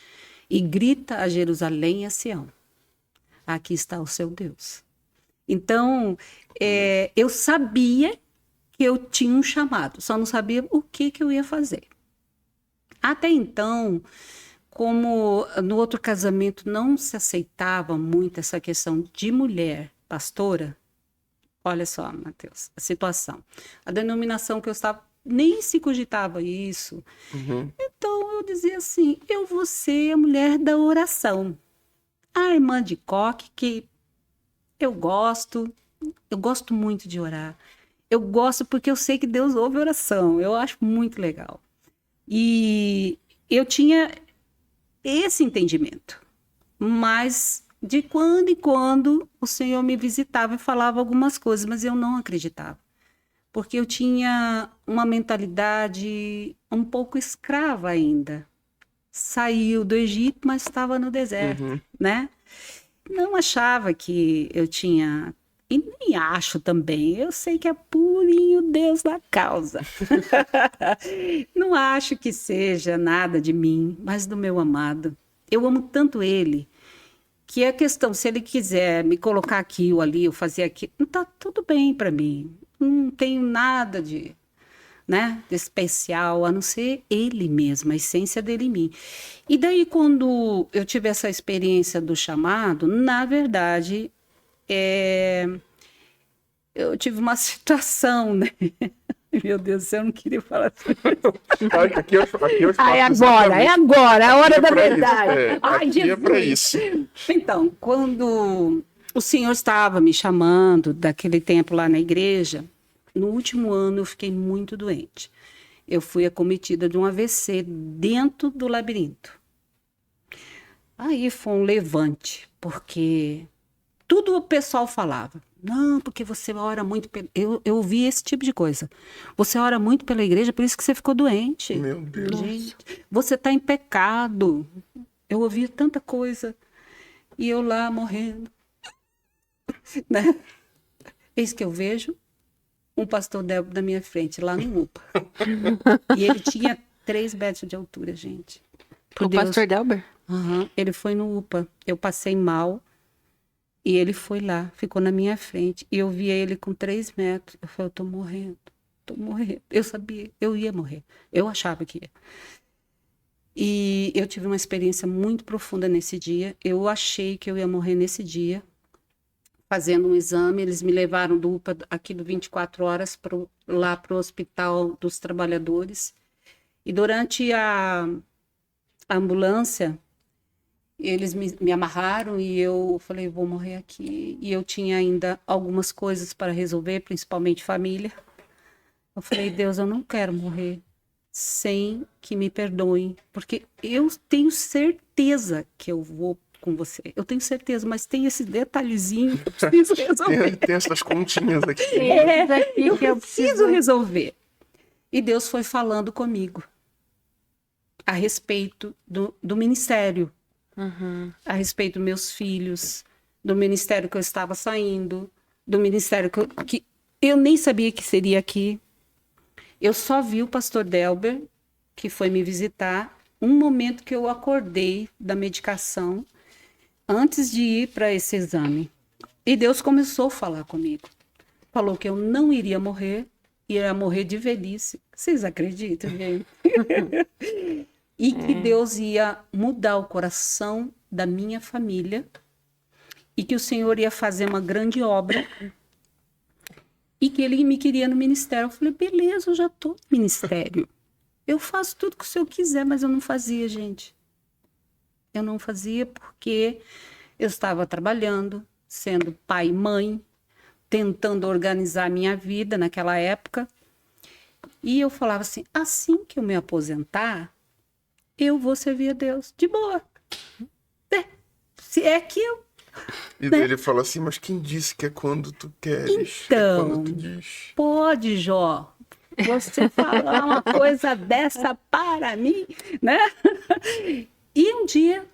e grita a Jerusalém e a Sião: aqui está o seu Deus. Então, eu sabia que eu tinha um chamado, só não sabia o que eu ia fazer. Até então, como no outro casamento não se aceitava muito essa questão de mulher pastora, Olha só, Mateus, a situação. A denominação que eu estava, nem se cogitava isso. Uhum. Então eu dizia assim: eu vou ser a mulher da oração. A irmã de coque, que eu gosto muito de orar. Eu gosto porque eu sei que Deus ouve oração. Eu acho muito legal. E eu tinha esse entendimento. Mas de quando em quando o Senhor me visitava e falava algumas coisas, mas eu não acreditava. Porque eu tinha uma mentalidade um pouco escrava ainda. Saiu do Egito, mas estava no deserto, Uhum. né? Não achava que eu tinha... E nem acho também. Eu sei que é purinho Deus na causa. Não acho que seja nada de mim, mas do meu amado. Eu amo tanto ele, que é questão, se ele quiser me colocar aqui ou ali, ou fazer aqui, não tá tudo bem para mim. Não tenho nada de, né, de especial, a não ser ele mesmo, a essência dele em mim. E daí, quando eu tive essa experiência do chamado, na verdade, eu tive uma situação, né? Meu Deus do céu, eu não queria falar assim. Aqui é o espaço É exatamente agora, a hora aqui é da pra isso, verdade. Ai, aqui é pra Jesus. isso. Então, quando o Senhor estava me chamando daquele tempo lá na igreja, no último ano eu fiquei muito doente. Eu fui acometida de um AVC dentro do labirinto. Aí foi um levante, porque tudo o pessoal falava. Não, porque você ora muito... Eu ouvi esse tipo de coisa. Você ora muito pela igreja, por isso que você ficou doente. Meu Deus. Gente, você está em pecado. Eu ouvia tanta coisa. E eu lá morrendo. Né? Eis que eu vejo um pastor Delbo na minha frente, lá no UPA. E ele tinha 3 metros de altura, gente. Por O Deus. pastor Delber? Aham, ele foi no UPA. Eu passei mal. E ele foi lá, ficou na minha frente. E eu via ele com 3 metros. Eu falei, eu tô morrendo. Tô morrendo. Eu sabia, eu ia morrer. Eu achava que ia. E eu tive uma experiência muito profunda nesse dia. Eu achei que eu ia morrer nesse dia, fazendo um exame. Eles me levaram do UPA, aqui do 24 horas, lá para o Hospital dos Trabalhadores. E durante a ambulância, eles me amarraram e eu falei, vou morrer aqui. E eu tinha ainda algumas coisas para resolver, principalmente família. Eu falei, Deus, eu não quero morrer sem que me perdoem, porque eu tenho certeza que eu vou com você. Eu tenho certeza, mas tem esse detalhezinho que eu preciso resolver. Tem essas continhas aqui. Eu preciso resolver. E Deus foi falando comigo a respeito do ministério, a respeito dos meus filhos, do ministério que eu estava saindo, do ministério que eu nem sabia que seria aqui. Eu só vi o pastor Delber, que foi me visitar, um momento que eu acordei da medicação, antes de ir para esse exame. E Deus começou a falar comigo. Falou que eu não iria morrer, ia morrer de velhice. Vocês acreditam, gente? E que Deus ia mudar o coração da minha família e que o Senhor ia fazer uma grande obra e que Ele me queria no ministério. Eu falei, beleza, eu já estou no ministério. Eu faço tudo que o Senhor quiser, mas eu não fazia, gente. Eu não fazia porque eu estava trabalhando, sendo pai e mãe, tentando organizar a minha vida naquela época. E eu falava assim que eu me aposentar, eu vou servir a Deus, de boa. Se é que eu... E daí ele fala assim, mas quem disse que é quando tu queres? Então, é quando tu diz. pode, Jó, você falar uma coisa dessa para mim, né? E um dia,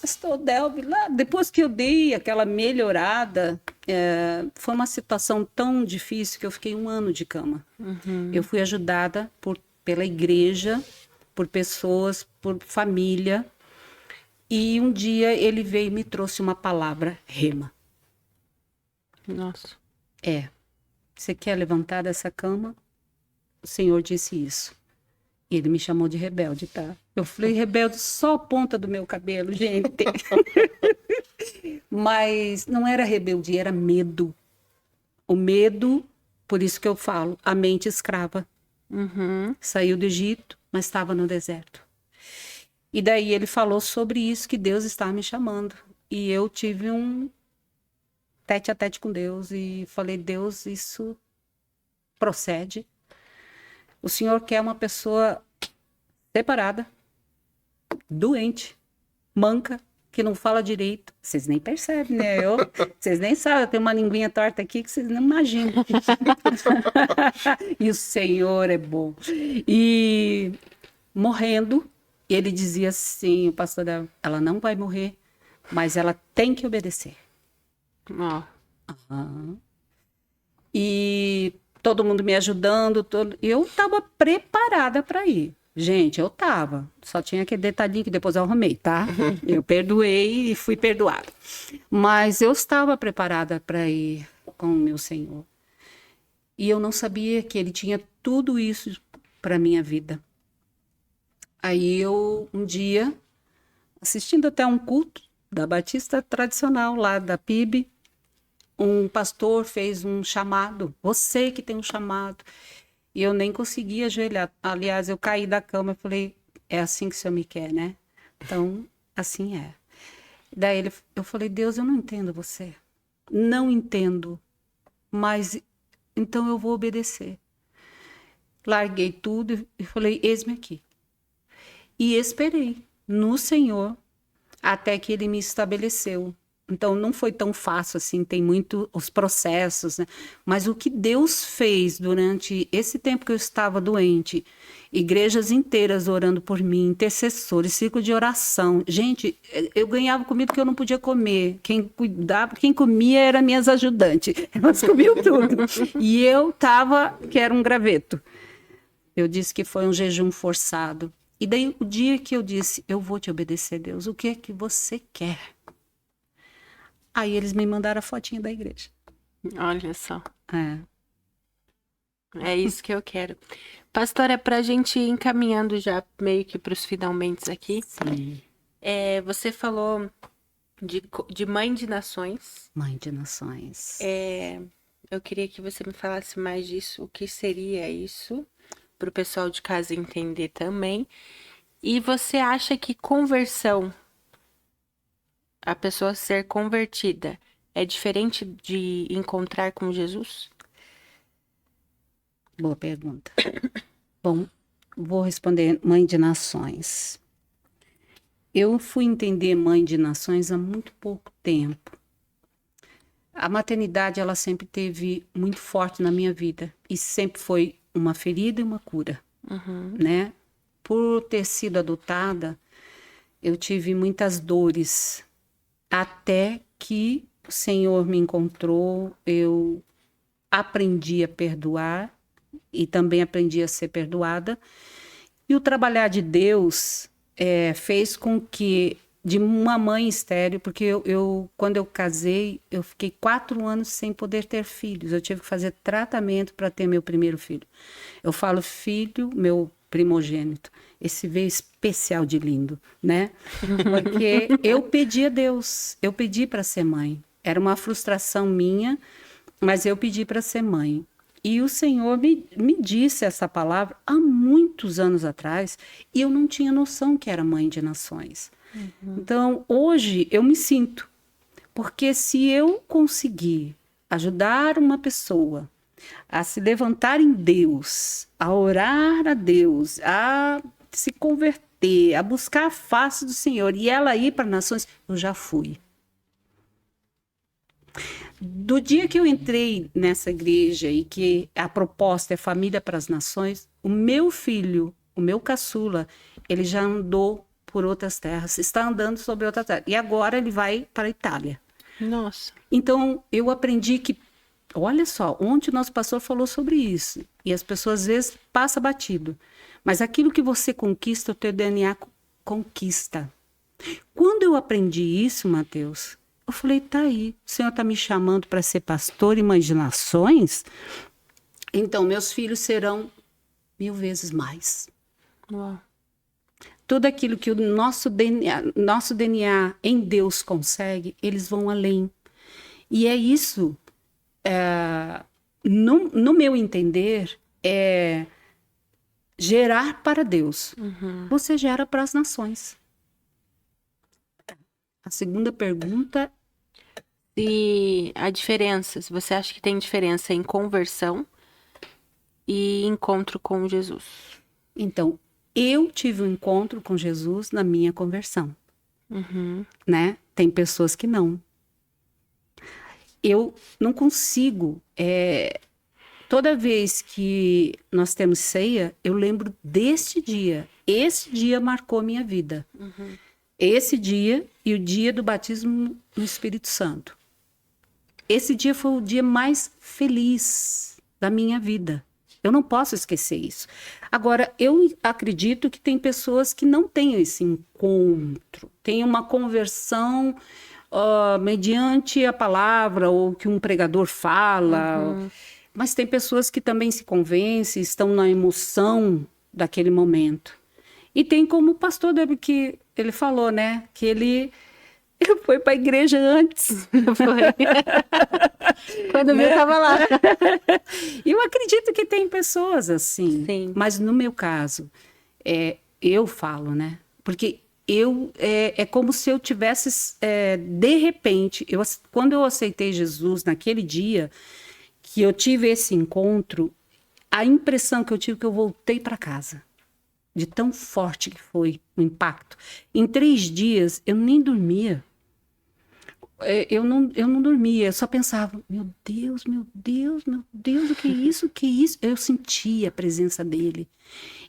pastor Delby, lá, depois que eu dei aquela melhorada, foi uma situação tão difícil que eu fiquei 1 ano de cama. Eu fui ajudada pela igreja, por pessoas, por família. E um dia ele veio e me trouxe uma palavra, rema. Nossa. Você quer levantar dessa cama? O Senhor disse isso. E ele me chamou de rebelde, tá? Eu falei, rebelde só a ponta do meu cabelo, gente. Mas não era rebeldia, era medo. O medo, por isso que eu falo, a mente escrava. Uhum. Saiu do Egito, mas estava no deserto. E daí ele falou sobre isso, que Deus estava me chamando. E eu tive um tete a tete com Deus e falei, Deus, isso procede. O Senhor quer uma pessoa separada, doente, manca, que não fala direito. Vocês nem percebem, né? Vocês nem sabem, eu tenho uma linguinha torta aqui que vocês não imaginam. E o Senhor é bom. E morrendo, ele dizia assim, o pastor, ela não vai morrer, mas ela tem que obedecer. Ó. E todo mundo me ajudando, eu estava preparada para ir. Gente, eu estava. Só tinha aquele detalhinho que depois eu arrumei, tá? Eu perdoei e fui perdoada. Mas eu estava preparada para ir com o meu Senhor. E eu não sabia que ele tinha tudo isso para minha vida. Aí eu, um dia, assistindo até um culto da Batista tradicional lá da PIB, um pastor fez um chamado, você que tem um chamado. E eu nem consegui ajoelhar. Aliás, eu caí da cama e falei, é assim que o Senhor me quer, né? Então, assim é. Daí eu falei, Deus, eu não entendo você. Não entendo, mas então eu vou obedecer. Larguei tudo e falei, eis-me aqui. E esperei no Senhor até que ele me estabeleceu. Então, não foi tão fácil assim, tem muito os processos, né? Mas o que Deus fez durante esse tempo que eu estava doente, igrejas inteiras orando por mim, intercessores, círculo de oração. Gente, eu ganhava comida que eu não podia comer. Quem cuidava, quem comia eram minhas ajudantes. Elas comiam tudo. E eu estava, que era um graveto. Eu disse que foi um jejum forçado. E daí, o dia que eu disse, eu vou te obedecer, Deus, o que é que você quer? Aí eles me mandaram a fotinha da igreja. Olha só. É. É isso que eu quero. Pastora, pra gente ir encaminhando já meio que pros finalmente aqui. Sim. Você falou de Mãe de Nações. Mãe de Nações. Eu queria que você me falasse mais disso. O que seria isso? Pro pessoal de casa entender também. E você acha que conversão, a pessoa ser convertida, é diferente de encontrar com Jesus? Boa pergunta. Bom, vou responder Mãe de Nações. Eu fui entender Mãe de Nações há muito pouco tempo. A maternidade, ela sempre teve muito forte na minha vida. E sempre foi uma ferida e uma cura, né? Por ter sido adotada, eu tive muitas dores. Até que o Senhor me encontrou, eu aprendi a perdoar e também aprendi a ser perdoada. E o trabalhar de Deus fez com que, de uma mãe estéril, porque quando eu casei, eu fiquei 4 anos sem poder ter filhos. Eu tive que fazer tratamento para ter meu primeiro filho. Eu falo filho, meu primogênito. Esse veio especial de lindo, né? Porque eu pedi a Deus, eu pedi para ser mãe. Era uma frustração minha, mas eu pedi para ser mãe. E o Senhor me disse essa palavra há muitos anos atrás, e eu não tinha noção que era Mãe de Nações. Então, hoje eu me sinto, porque se eu conseguir ajudar uma pessoa a se levantar em Deus, a orar a Deus, a se converter, a buscar a face do Senhor e ela ir para nações, eu já fui. Do dia que eu entrei nessa igreja e que a proposta é família para as nações, o meu filho, o meu caçula, ele já andou por outras terras, está andando sobre outra terra. E agora ele vai para a Itália. Nossa. Então, eu aprendi que, olha só, ontem o nosso pastor falou sobre isso. E as pessoas às vezes passam batido. Mas aquilo que você conquista, o teu DNA conquista. Quando eu aprendi isso, Mateus, eu falei, tá aí, o Senhor está me chamando para ser pastor e mãe de nações? Então, meus filhos serão 1000 vezes mais. Uau. Tudo aquilo que o nosso DNA em Deus consegue, eles vão além. E é isso no meu entender, é gerar para Deus. Você gera para as nações. A segunda pergunta, E a diferença, se você acha que tem diferença em conversão e encontro com Jesus. então, eu tive um encontro com Jesus na minha conversão, né? Tem pessoas que não. Eu não consigo. Toda vez que nós temos ceia, eu lembro deste dia. Esse dia marcou minha vida. Esse dia e o dia do batismo no Espírito Santo. Esse dia foi o dia mais feliz da minha vida. Eu não posso esquecer isso. Agora, eu acredito que tem pessoas que não têm esse encontro, tem uma conversão mediante a palavra ou que um pregador fala. Mas tem pessoas que também se convencem, estão na emoção daquele momento. E tem como o pastor Deber, que ele falou, né? Que ele foi para a igreja antes. Quando eu estava lá. E eu acredito que tem pessoas assim. Sim. Mas no meu caso, eu falo, né? Porque é como se eu tivesse, de repente, quando eu aceitei Jesus naquele dia, que eu tive esse encontro, a impressão que eu tive é que eu voltei para casa. De tão forte que foi o impacto. Em 3 dias, eu nem dormia. Eu não dormia, eu só pensava, meu Deus, meu Deus, meu Deus, o que é isso, o que é isso? Eu sentia a presença dele.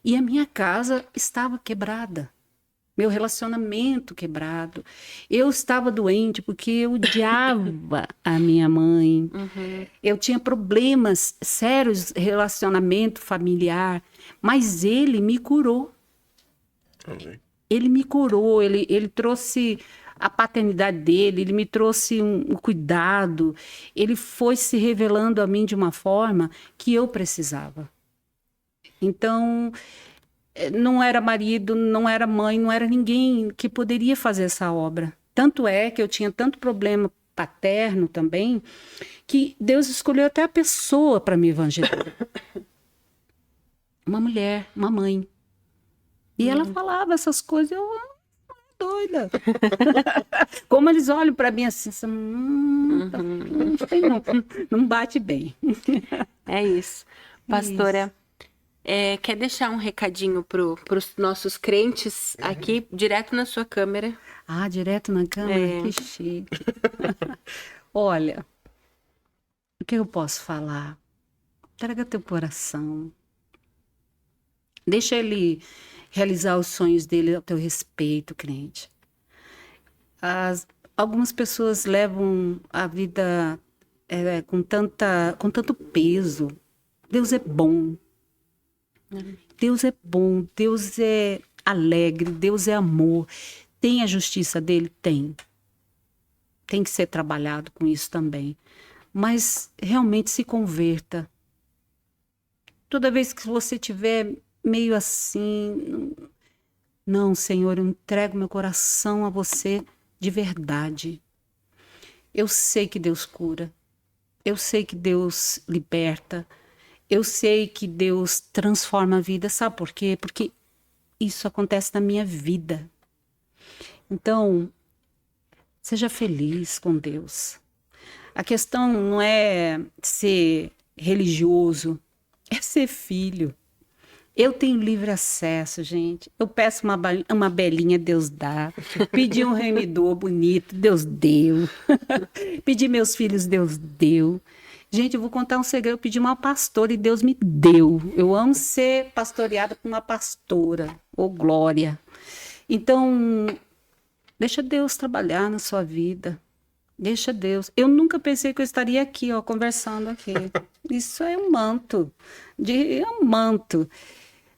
E a minha casa estava quebrada. Meu relacionamento quebrado. Eu estava doente porque eu odiava a minha mãe. Eu tinha problemas sérios, relacionamento familiar. Mas ele me curou. Amém. Ele me curou, ele trouxe a paternidade dele, ele me trouxe um cuidado. Ele foi se revelando a mim de uma forma que eu precisava. Então, não era marido, não era mãe, não era ninguém que poderia fazer essa obra. Tanto é que eu tinha tanto problema paterno também, que Deus escolheu até a pessoa para me evangelizar. Uma mulher, uma mãe. E ela falava essas coisas, eu doida. Como eles olham para mim assim, não bate bem. É isso. Pastora, quer deixar um recadinho para os nossos crentes aqui, direto na sua câmera? Ah, direto na câmera? Que chique. Olha, o que eu posso falar? Traga teu coração. Deixa ele realizar os sonhos dele ao teu respeito, crente. Algumas pessoas levam a vida com tanto peso. Deus é bom. Deus é bom. Deus é alegre. Deus é amor. Tem a justiça dele? Tem. Tem que ser trabalhado com isso também. Mas realmente se converta. Toda vez que você tiver meio assim, não, Senhor, eu entrego meu coração a você de verdade. Eu sei que Deus cura, eu sei que Deus liberta, eu sei que Deus transforma a vida. Sabe por quê? Porque isso acontece na minha vida. Então, seja feliz com Deus. A questão não é ser religioso, é ser filho. Eu tenho livre acesso, gente. Eu peço uma belinha, Deus dá. Pedi um remedor bonito, Deus deu. Pedi meus filhos, Deus deu. Gente, eu vou contar um segredo. Eu pedi uma pastora e Deus me deu. Eu amo ser pastoreada por uma pastora. Ô, glória. Então, deixa Deus trabalhar na sua vida. Deixa Deus. Eu nunca pensei que eu estaria aqui, ó, conversando aqui. Isso é um manto. É um manto.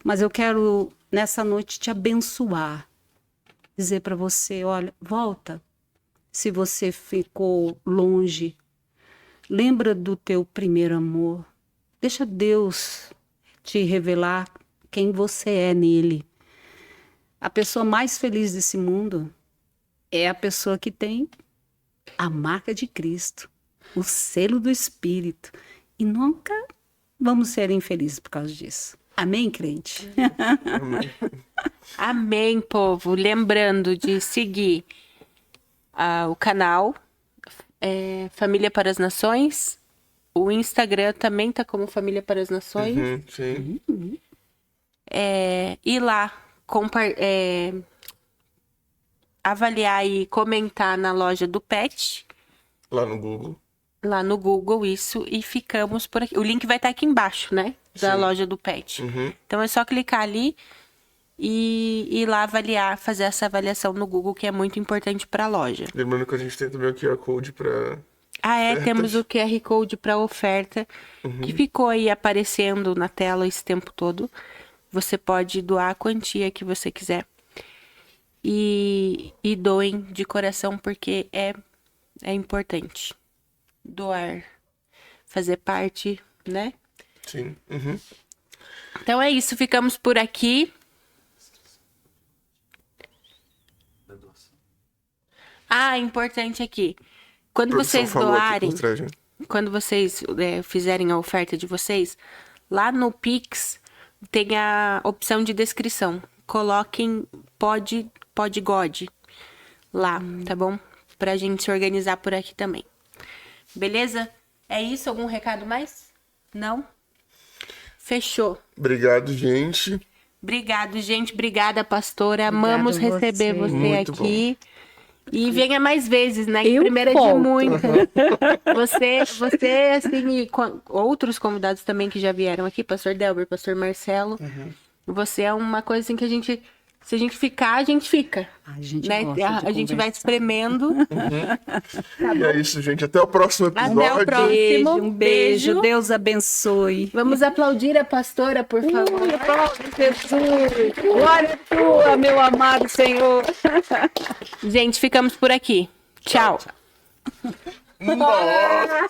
Mas eu quero, nessa noite, te abençoar. Dizer para você, olha, volta. Se você ficou longe, lembra do teu primeiro amor. Deixa Deus te revelar quem você é nele. A pessoa mais feliz desse mundo é a pessoa que tem a marca de Cristo. o selo do Espírito. E nunca vamos ser infelizes por causa disso. Amém, crente? Amém, povo. Lembrando de seguir o canal Família para as Nações. O Instagram também tá como Família para as Nações. Sim. Ir lá, avaliar e comentar na loja do Pet. Lá no Google. Lá no Google, isso. E ficamos por aqui. O link vai estar aqui embaixo, né? Da Sim. loja do Pet. Uhum. Então é só clicar ali e ir lá avaliar, fazer essa avaliação no Google, que é muito importante para a loja. Lembrando que a gente tem também o QR Code pra... Temos o QR Code para oferta, que ficou aí aparecendo na tela esse tempo todo. Você pode doar a quantia que você quiser. E doem de coração, porque é importante. Doar, fazer parte, né? Sim. Uhum. Então é isso, ficamos por aqui. Da doação. Importante aqui. Quando Produção vocês falou aqui doarem, por trás, né? quando vocês fizerem a oferta de vocês, lá no Pix tem a opção de descrição. Coloquem pode God lá, tá bom? Pra gente se organizar por aqui também. Beleza? É isso? Algum recado mais? Não? Fechou. Obrigado, gente. Obrigado, gente. Obrigada, pastora. Obrigado Amamos receber você. você Muito aqui. E venha mais vezes, né? Que Eu primeira é de volto. muitas. Você, assim, e outros convidados também que já vieram aqui, pastor Delber, pastor Marcelo. Você é uma coisa assim que se a gente ficar, a gente fica. A gente Né? gosta de A gente vai conversar. espremendo. E é isso, gente. Até o próximo episódio. Até o próximo. Beijo, um beijo. Beijo. Deus abençoe. Vamos aplaudir a pastora, por favor. Jesus, glória a tua, meu amado Senhor. Gente, ficamos por aqui. Tchau. Nossa!